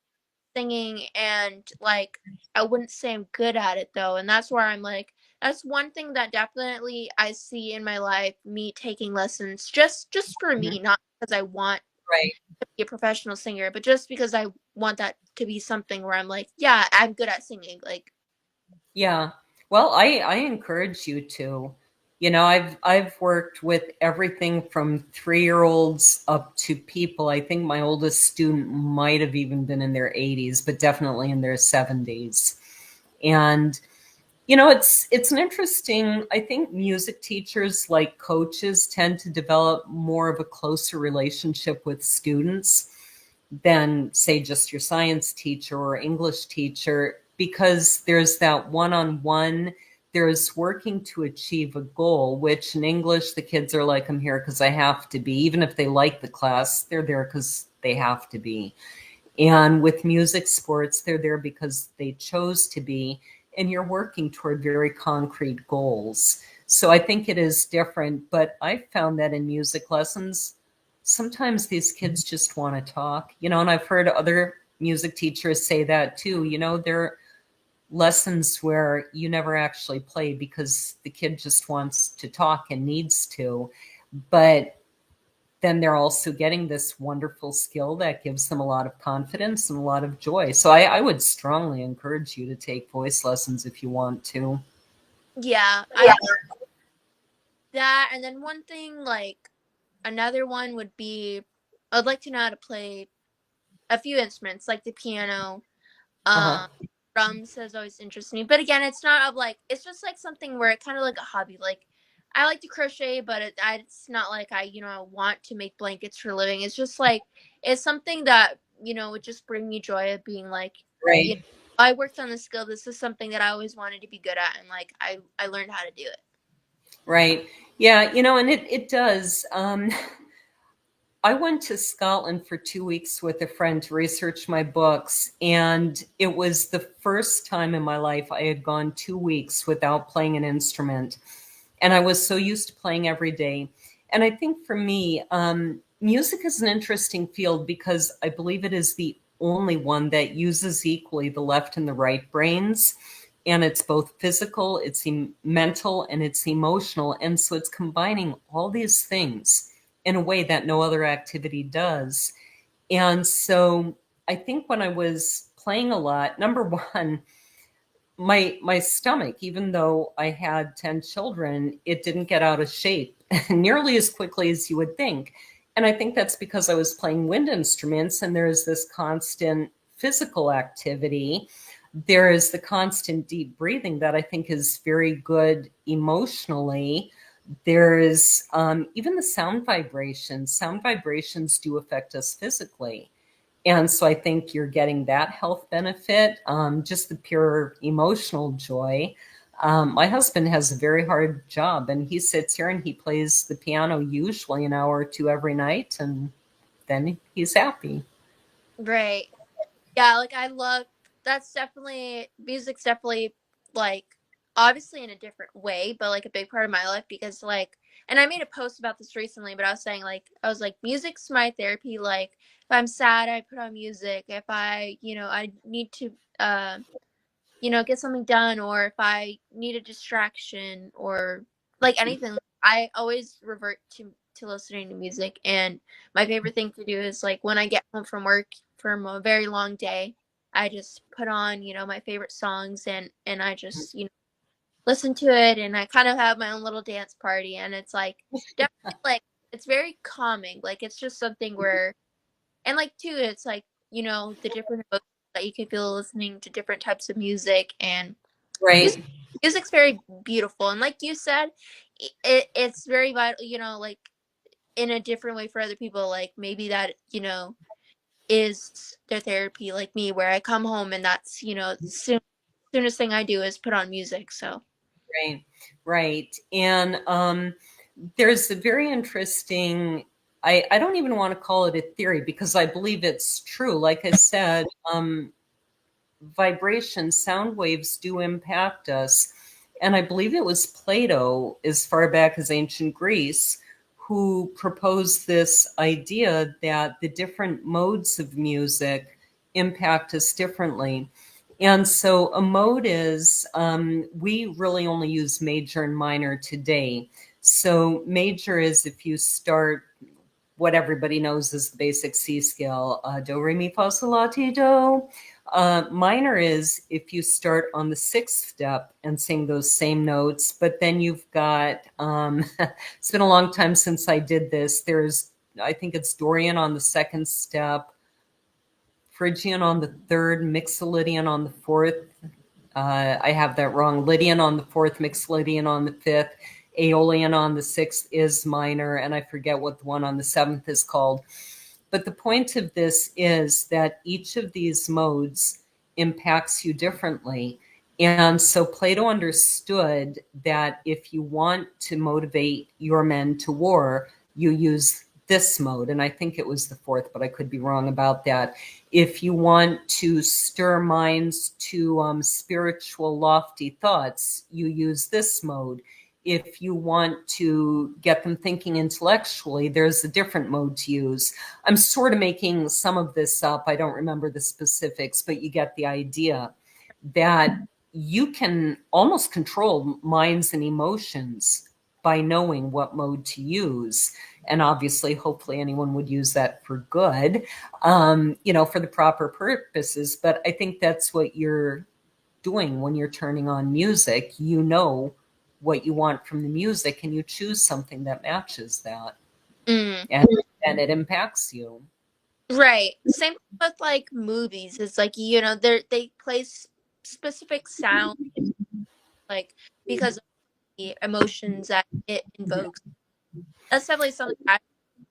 singing, and like I wouldn't say I'm good at it though. And that's where I'm like, that's one thing that definitely I see in my life, me taking lessons just for Mm-hmm. me, not because I want Right. to be a professional singer, but just because I want that to be something where I'm like, yeah, I'm good at singing. Like, Yeah. Well, I encourage you to. I've worked with everything from 3-year-olds up to people. I think my oldest student might have even been in their 80s, but definitely in their 70s. And it's an interesting, I think music teachers, like coaches, tend to develop more of a closer relationship with students than, say, just your science teacher or English teacher, because there's that one-on-one. There's working to achieve a goal, which in English, the kids are like, "I'm here because I have to be." Even if they like the class, they're there because they have to be. And with music, sports, they're there because they chose to be. And you're working toward very concrete goals. So I think it is different. But I found that in music lessons, sometimes these kids just want to talk, and I've heard other music teachers say that too. There are lessons where you never actually play because the kid just wants to talk and needs to. But then they're also getting this wonderful skill that gives them a lot of confidence and a lot of joy. So I would strongly encourage you to take voice lessons if you want to. yeah, I that, and then one thing, like another one would be, I'd like to know how to play a few instruments, like the piano. Uh-huh. Um, Drums has always interested me, but again, it's not of like, it's just like something where it kind of like a hobby. Like, I like to crochet, but it's not like I want to make blankets for a living. It's just like, it's something that would just bring me joy of being like, you know, Right. I worked on the skill. This is something that I always wanted to be good at, and like I learned how to do it. Right. Yeah, and it does. I went to Scotland for 2 weeks with a friend to research my books, and it was the first time in my life I had gone 2 weeks without playing an instrument. And I was so used to playing every day. And I think for me, music is an interesting field because I believe it is the only one that uses equally the left and the right brains. And it's both physical, it's mental, and it's emotional. And so it's combining all these things in a way that no other activity does. And so I think when I was playing a lot, number one, my stomach, even though I had 10 children, it didn't get out of shape nearly as quickly as you would think. And I think that's because I was playing wind instruments and there is this constant physical activity. There is the constant deep breathing that I think is very good emotionally. There's even the sound vibrations. Sound vibrations do affect us physically. And so I think you're getting that health benefit, just the pure emotional joy. My husband has a very hard job, and he sits here and he plays the piano usually an hour or two every night, and then he's happy. Right. Yeah, like I love that's definitely music's definitely like obviously in a different way, but like a big part of my life because like and I made a post about this recently, but I was saying like I was like music's my therapy. Like if I'm sad, I put on music. If I, I need to get something done or if I need a distraction or like anything, I always revert to listening to music. And my favorite thing to do is like when I get home from work from a very long day, I just put on, my favorite songs and I just, listen to it and I kind of have my own little dance party and it's like definitely like it's very calming. Like it's just something where and like too it's like, the different emotions that you can feel listening to different types of music and music, Right, music's very beautiful and like you said it's very vital, like in a different way for other people like maybe that is their therapy like me where I come home and that's soonest thing I do is put on music so right, right. And there's a very interesting, I don't even want to call it a theory because I believe it's true. Like I said, vibrations, sound waves do impact us. And I believe it was Plato, as far back as ancient Greece, who proposed this idea that the different modes of music impact us differently. And so a mode is, we really only use major and minor today. So major is if you start what everybody knows is the basic C scale, do, re, mi, fa, sol, la, ti, do. Minor is if you start on the sixth step and sing those same notes, but then you've got, it's been a long time since I did this. I think it's Dorian on the second step, Phrygian on the third, Mixolydian on the fourth. I have that wrong. Lydian on the fourth, Mixolydian on the fifth, Aeolian on the sixth is minor, and I forget what the one on the seventh is called. But the point of this is that each of these modes impacts you differently. And so Plato understood that if you want to motivate your men to war, you use this mode. And I think it was the fourth, but I could be wrong about that. If you want to stir minds to spiritual, lofty thoughts, you use this mode. If you want to get them thinking intellectually, there's a different mode to use. I'm sort of making some of this up. I don't remember the specifics, but you get the idea that you can almost control minds and emotions by knowing what mode to use. And obviously, hopefully anyone would use that for good, for the proper purposes. But I think that's what you're doing when you're turning on music. You know what you want from the music and you choose something that matches that. mm. And it impacts you. Right. Same with like movies. It's like they play specific sound like because of the emotions that it invokes. That's definitely something I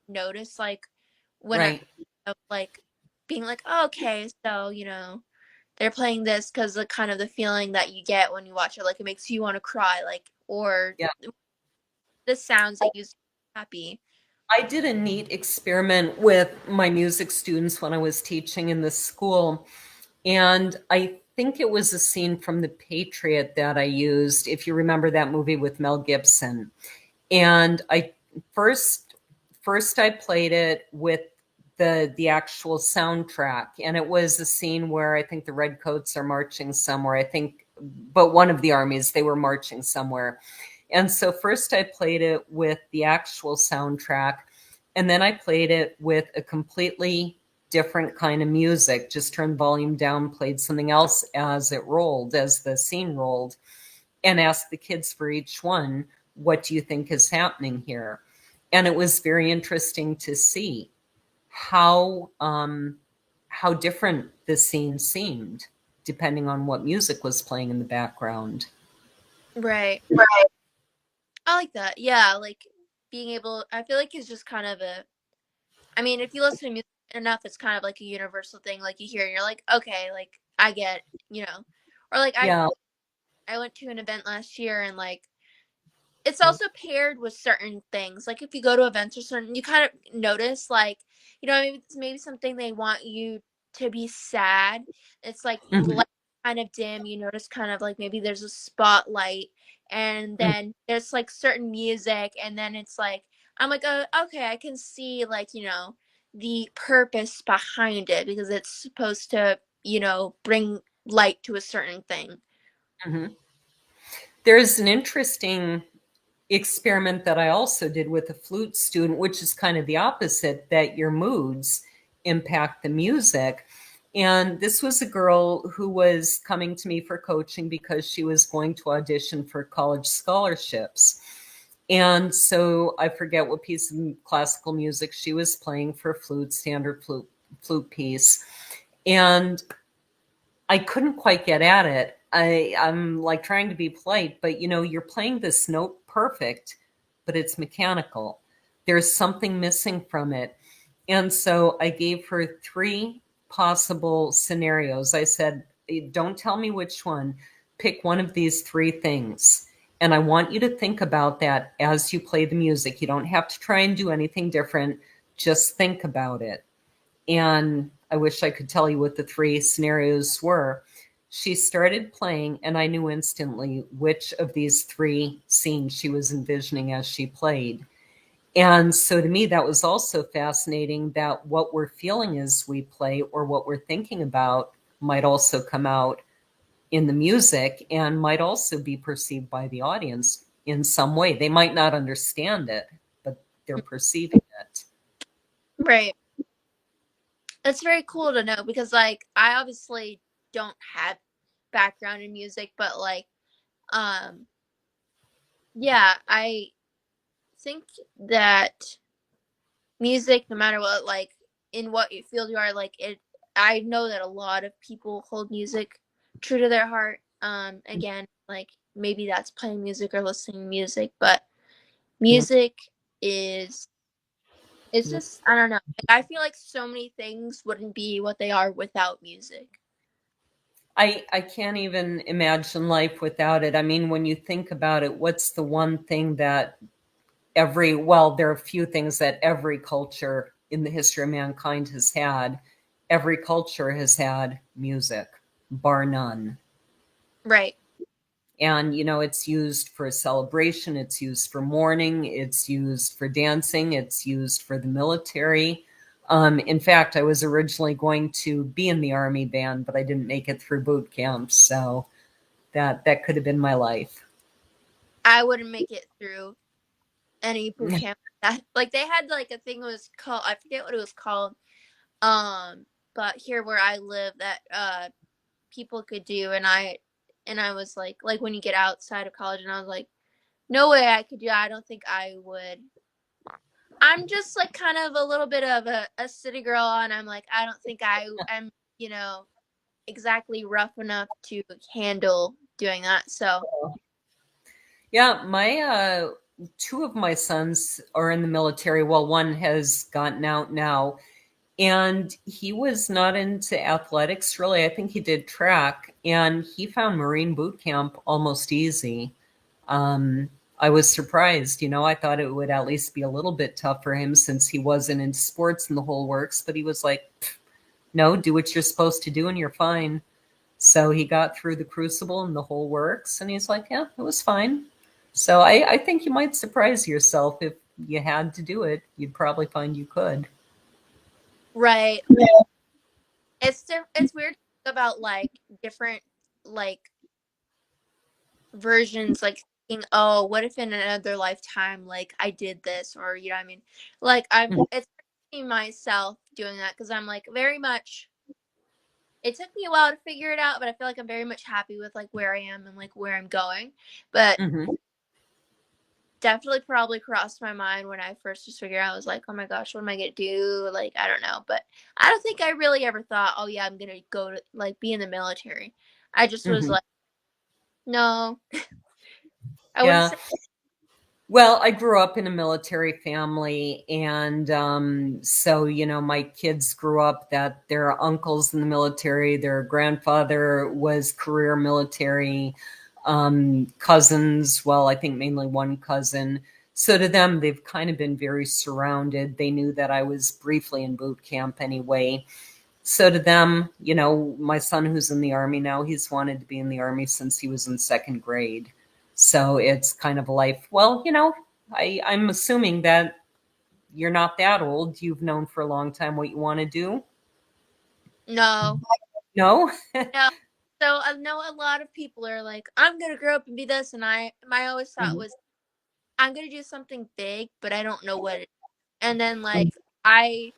notice like when I Right. like being like, oh, okay, so they're playing this because the kind of the feeling that you get when you watch it, like it makes you want to cry, like or Yeah. the sounds that you happy. I did a neat experiment with my music students when I was teaching in the school. And I think it was a scene from The Patriot that I used, if you remember that movie with Mel Gibson. And I first I played it with the actual soundtrack, and it was a scene where I think the redcoats are marching somewhere. I think, but one of the armies, they were marching somewhere. And so first I played it with the actual soundtrack. And then I played it with a completely different kind of music, just turned volume down, played something else as it rolled, as the scene rolled, and asked the kids for each one, what do you think is happening here? And it was very interesting to see how how different the scene seemed depending on what music was playing in the background. Right. I like that. Yeah, like being able, I feel like it's just kind of a, I mean, if you listen to music enough, it's kind of like a universal thing. Like you hear and you're like, okay, like I get, or like Yeah. I went to an event last year and like it's also paired with certain things. Like if you go to events or certain, you kind of notice like, maybe it's maybe something they want you to be sad. It's like the Mhm. light kind of dim. You notice kind of like maybe there's a spotlight, and then there's like certain music, and then it's like I'm like, okay, I can see like the purpose behind it because it's supposed to bring light to a certain thing. Mhm. There's an interesting experiment that I also did with a flute student, which is kind of the opposite, that your moods impact the music. And this was a girl who was coming to me for coaching because she was going to audition for college scholarships. And so I forget what piece of classical music she was playing for flute, standard flute piece. And I couldn't quite get at it. I'm like trying to be polite, but you're playing this note perfect, but it's mechanical. There's something missing from it. And so I gave her three possible scenarios. I said, don't tell me which one. Pick one of these three things. And I want you to think about that as you play the music. You don't have to try and do anything different. Just think about it. And I wish I could tell you what the three scenarios were. She started playing, and I knew instantly which of these three scenes she was envisioning as she played. And so to me, that was also fascinating that what we're feeling as we play or what we're thinking about might also come out in the music and might also be perceived by the audience in some way. They might not understand it, but they're perceiving it. Right. It's very cool to know because like I obviously don't have background in music, but like um yeah, I think that music, no matter what, like in what field you are, like it I know that a lot of people hold music true to their heart. Again, like maybe that's playing music or listening to music, but music is it's just I don't know. Like, I feel like so many things wouldn't be what they are without music. I can't even imagine life without it. I mean, when you think about it, what's the one thing that well, there are a few things that every culture in the history of mankind has had. Every culture has had music, bar none. Right. And, it's used for celebration, it's used for mourning, it's used for dancing, it's used for the military. In fact, I was originally going to be in the army band, but I didn't make it through boot camp. So that could have been my life. I wouldn't make it through any boot camp. That like they had like a thing that was called I forget what it was called. But here where I live that people could do and I was like when you get outside of college and I was like, no way I could do that. I don't think I would. I'm just like kind of a little bit of a city girl and I'm like I don't think I am, exactly rough enough to handle doing that. So Yeah, my two of my sons are in the military. Well, one has gotten out now, and he was not into athletics really. I think he did track, and he found Marine boot camp almost easy. I was surprised, I thought it would at least be a little bit tough for him since he wasn't in sports and the whole works, but he was like, no, do what you're supposed to do and you're fine. So he got through the crucible and the whole works, and he's like, yeah, it was fine. So I think you might surprise yourself if you had to do it. You'd probably find you could. right, it's weird to think about like different like versions like thinking, oh, what if in another lifetime, like, I did this, or, you know what I mean? Like, Mhm. it's myself doing that, because I'm, like, very much, it took me a while to figure it out, but I feel like I'm very much happy with, like, where I am and, like, where I'm going. But Mhm. definitely probably crossed my mind when I first just figured out, I was like, oh my gosh, what am I gonna do? Like, I don't know. But I don't think I really ever thought, oh yeah, I'm gonna go to, like, be in the military. I just was Mhm. like, no, I wouldn't Yeah. say. Well, I grew up in a military family, and so my kids grew up that their uncles in the military, their grandfather was career military, cousins. Well, I think mainly one cousin. So to them, they've kind of been very surrounded. They knew that I was briefly in boot camp anyway. So to them, my son who's in the army now, he's wanted to be in the army since he was in second grade. So it's kind of a life. Well, I'm assuming that you're not that old. You've known for a long time what you want to do. No, No? no. So I know a lot of people are like, I'm gonna grow up and be this, and my always thought Mhm. was, I'm gonna do something big, but I don't know what it is. And then, Mhm. like, I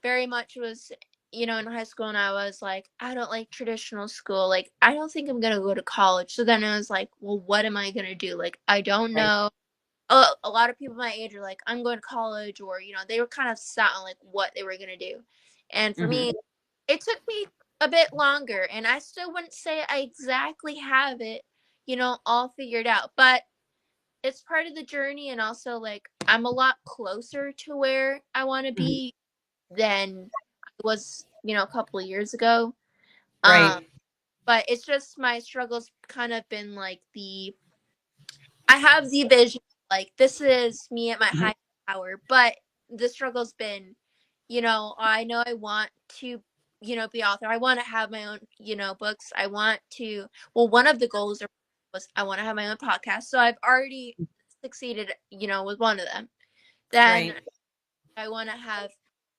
very much was, in high school, and I was like, I don't like traditional school. Like, I don't think I'm gonna go to college. So then I was like, well, what am I gonna do? Like, I don't Right. know. A lot of people my age are like, I'm going to college, or, they were kind of set on, like, what they were gonna do. And for Mhm. me, it took me a bit longer, and I still wouldn't say I exactly have it, all figured out. But it's part of the journey, and also, like, I'm a lot closer to where I want to Mhm. be than I was, a couple of years ago. Um, Right. but it's just my struggles kind of been like, I have the vision, like, this is me at my Mhm. high power, but the struggle's been, I know I want to, be author. I want to have my own, books. I want to, well, one of the goals was I want to have my own podcast. So I've already succeeded, with one of them. Then Right. I want to have,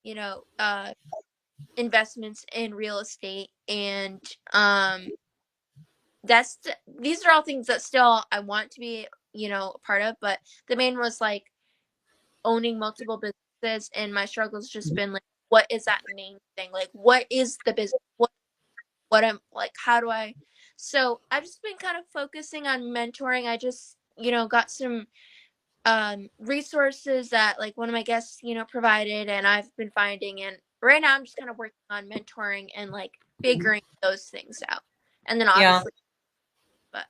you know, uh, investments in real estate, and these are all things that still I want to be, a part of. But the main was, like, owning multiple businesses, and my struggle's just Mhm. been like, what is that main thing? Like, what is the business? What I'm like, how do I? So I've just been kind of focusing on mentoring. I just, got some resources that, like, one of my guests, provided, and I've been finding. And right now I'm just kind of working on mentoring and, like, figuring those things out. And then Yeah. obviously, but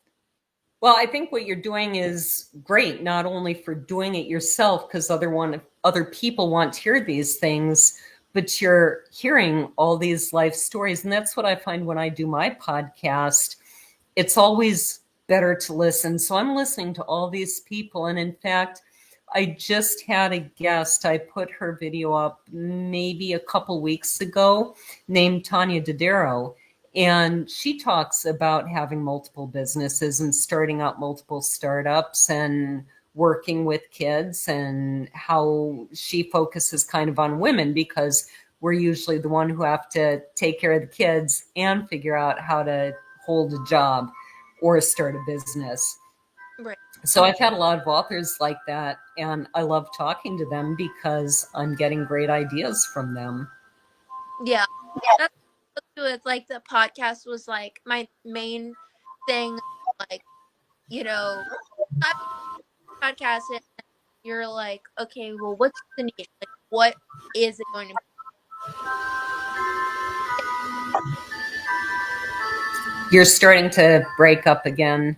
Well, I think what you're doing is great, not only for doing it yourself, because other people want to hear these things, but you're hearing all these life stories. And that's what I find when I do my podcast. It's always better to listen. So I'm listening to all these people. And in fact, I just had a guest. I put her video up maybe a couple weeks ago, named Tanya Dodaro. And she talks about having multiple businesses and starting up multiple startups and working with kids, and how she focuses kind of on women, because we're usually the one who have to take care of the kids and figure out how to hold a job or start a business. right, So I've had a lot of authors like that, and I love talking to them because I'm getting great ideas from them. yeah, that's with, like, the podcast was, like, my main thing. Like, you know, I podcast it, and you're like, okay, well, what's the niche? Like, what is it going to be? You're starting to break up again.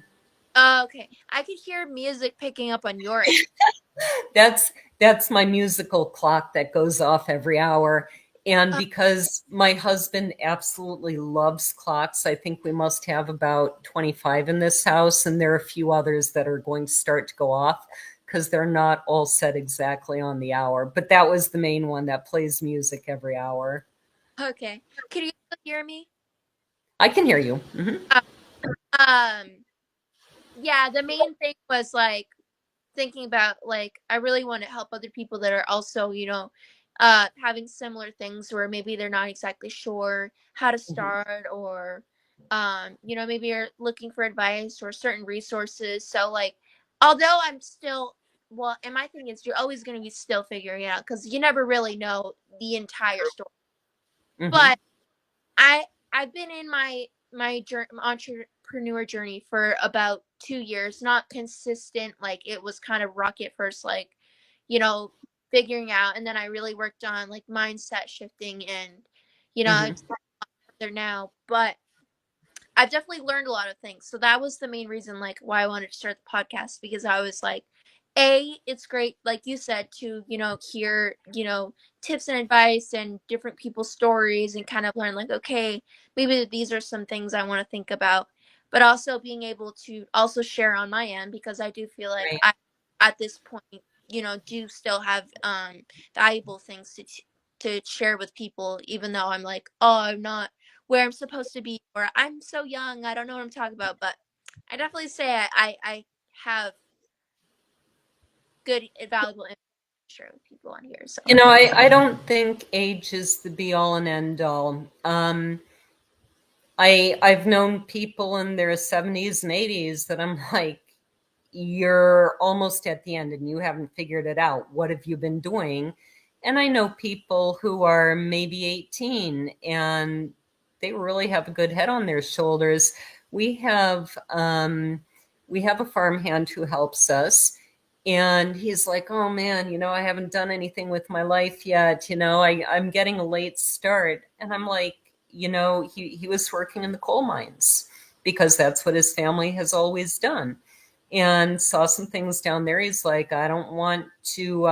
Okay, I could hear music picking up on your end. That's that's my musical clock that goes off every hour. And Uh, because my husband absolutely loves clocks, I think we must have about 25 in this house, and there are a few others that are going to start to go off because they're not all set exactly on the hour. But that was the main one that plays music every hour. okay, can you still hear me? I can hear you. Hmm. Uh, um, yeah, the main thing was, like, thinking about, like, I really want to help other people that are also, having similar things, where maybe they're not exactly sure how to Hmm. start, or maybe you're looking for advice or certain resources. So like, although I'm still, well, and my thing is you're always going to be still figuring it out because you never really know the entire story. Hmm. But I I've been in my entrepreneur journey for about 2 years, not consistent. Like it was kind of rocky at first, like, you know, figuring out, and then I really worked on like mindset shifting, and Hmm. it's there now. But I've definitely learned a lot of things. So that was the main reason, like, why I wanted to start the podcast, because I was like, it's great, like you said, to, hear, tips and advice and different people's stories and kind of learn, like, okay, maybe these are some things I want to think about. But also being able to also share on my end, because I do feel like Right. I, at this point, do still have valuable things to share with people, even though I'm like, oh, I'm not where I'm supposed to be, or I'm so young, I don't know what I'm talking about. But I definitely say I have good, valuable information to share with people on here. So I don't think age is the be all and end all. I've known people in their 70s and 80s that I'm like, you're almost at the end and you haven't figured it out. What have you been doing? And I know people who are maybe 18 and they really have a good head on their shoulders. We have we have a farmhand who helps us, and he's like, "Oh man, I haven't done anything with my life yet. I'm getting a late start." And I'm like, he was working in the coal mines because that's what his family has always done, and saw some things down there. He's like, I don't want to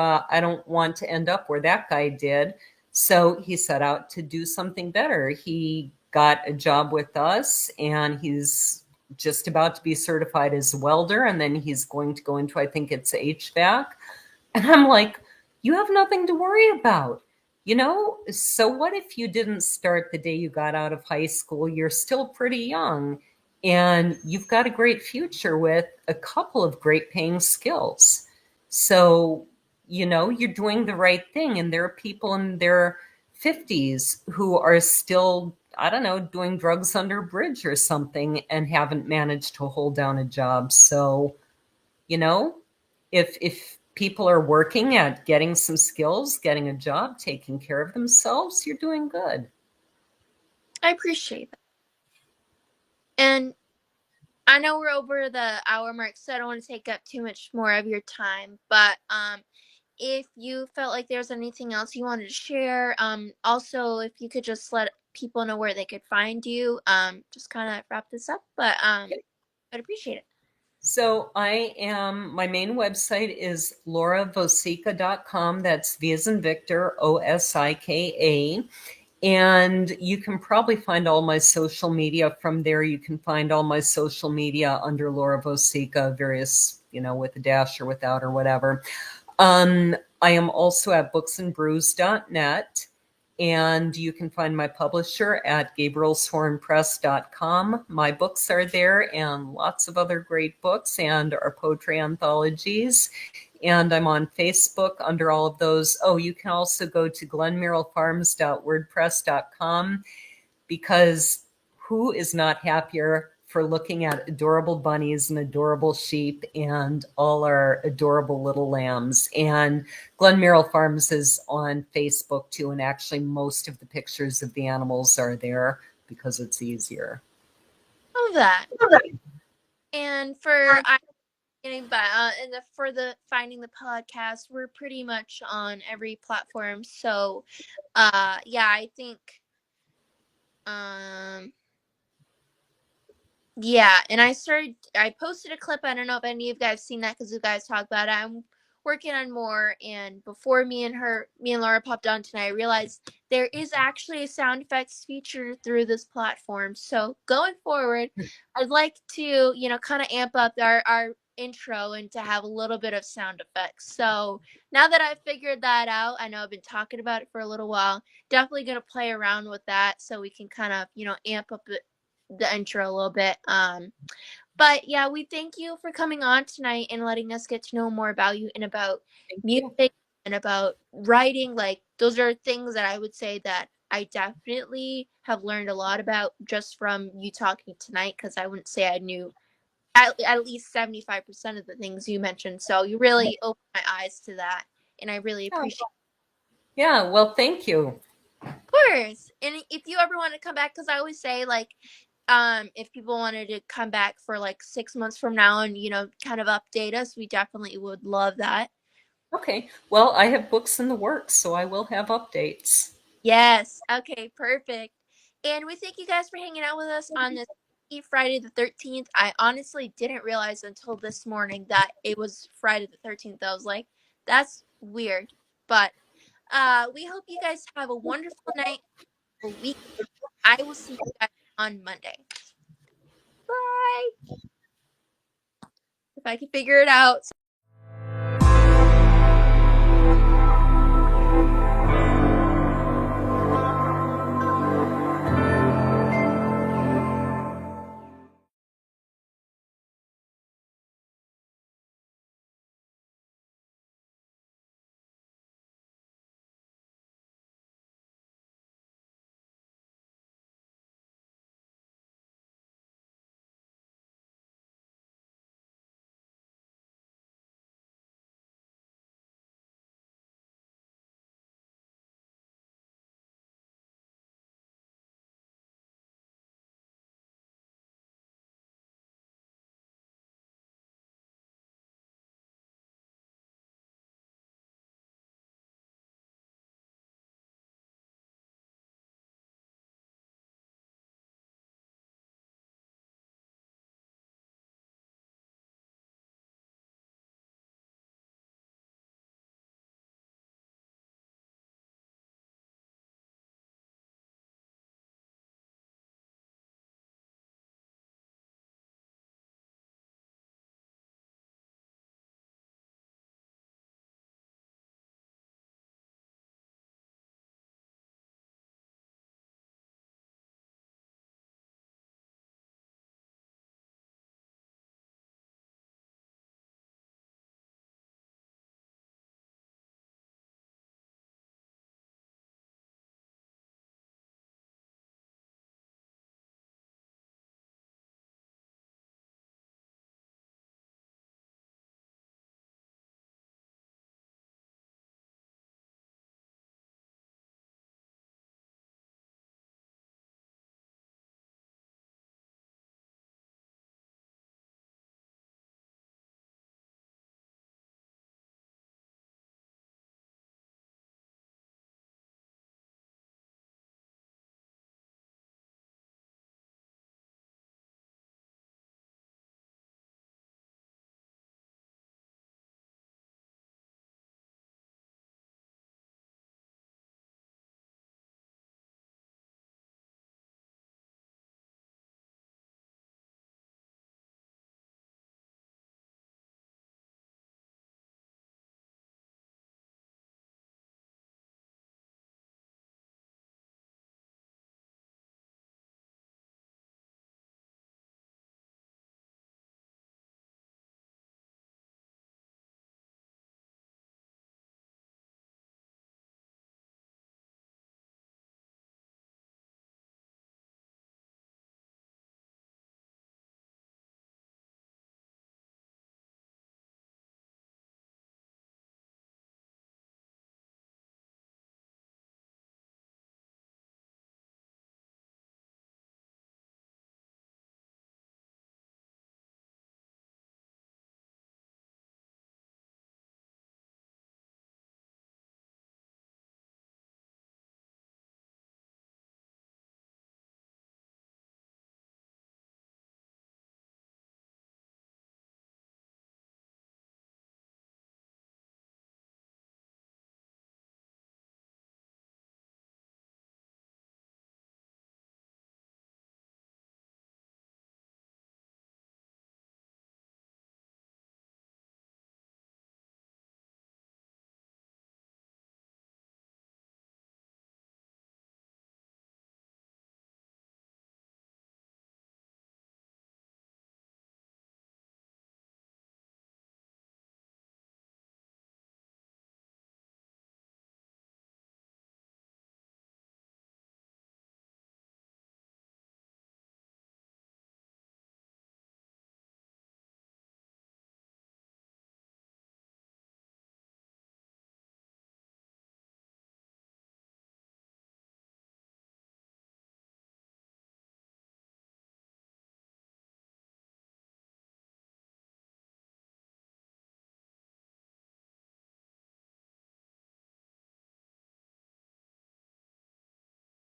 end up where that guy did. So he set out to do something better. He got a job with us, and he's just about to be certified as a welder, and then he's going to go into, I think it's HVAC. And I'm like, you have nothing to worry about. So what if you didn't start the day you got out of high school? You're still pretty young and you've got a great future with a couple of great paying skills. So, you're doing the right thing. And there are people in their 50s who are still, I don't know, doing drugs under a bridge or something and haven't managed to hold down a job. So, you know, if people are working at getting some skills, getting a job, taking care of themselves, you're doing good. I appreciate that. And I know we're over the hour mark, so I don't want to take up too much more of your time. But if you felt like there's anything else you wanted to share, also if you could just let people know where they could find you, just kind of wrap this up. But I'd appreciate it. So my main website is lauravosika.com. That's V as in Victor, Osika. And you can probably find all my social media from there. You can find all my social media under Laura Vosika, various, with a dash or without or whatever. I am also at booksandbrews.net. And you can find my publisher at gabrielshornpress.com. My books are there and lots of other great books and our poetry anthologies. And I'm on Facebook under all of those. Oh, you can also go to glenmerrillfarms.wordpress.com, because who is not happier for looking at adorable bunnies and adorable sheep and all our adorable little lambs? And Glen Merrill Farms is on Facebook too, and actually most of the pictures of the animals are there because it's easier. All of that. And for I getting by and for the finding the podcast, we're pretty much on every platform. So yeah, I think um yeah, and I posted a clip. I don't know if any of you guys seen that, because you guys talk about it. I'm working on more, and before me and Laura popped on tonight, I realized there is actually a sound effects feature through this platform. So going forward, I'd like to, kind of amp up our intro and to have a little bit of sound effects. So now that I've figured that out, I know I've been talking about it for a little while. Definitely gonna play around with that so we can kind of, amp up the intro a little bit. But yeah, we thank you for coming on tonight and letting us get to know more about you and about Thank you. music and about writing. Like, those are things that I would say that I definitely have learned a lot about just from you talking tonight, because I wouldn't say I knew at least 75% of the things you mentioned. So you really opened my eyes to that, and I really Yeah, appreciate yeah, well, thank you. it. Of course. And if you ever want to come back, because I always say, like, if people wanted to come back for like 6 months from now and, kind of update us, we definitely would love that. Okay, well, I have books in the works, so I will have updates. Yes. Okay, perfect. And we thank you guys for hanging out with us on this Friday the 13th. I honestly didn't realize until this morning that it was Friday the 13th. I was like, that's weird. But we hope you guys have a wonderful night, a week. I will see you guys on Monday. Bye. If I can figure it out.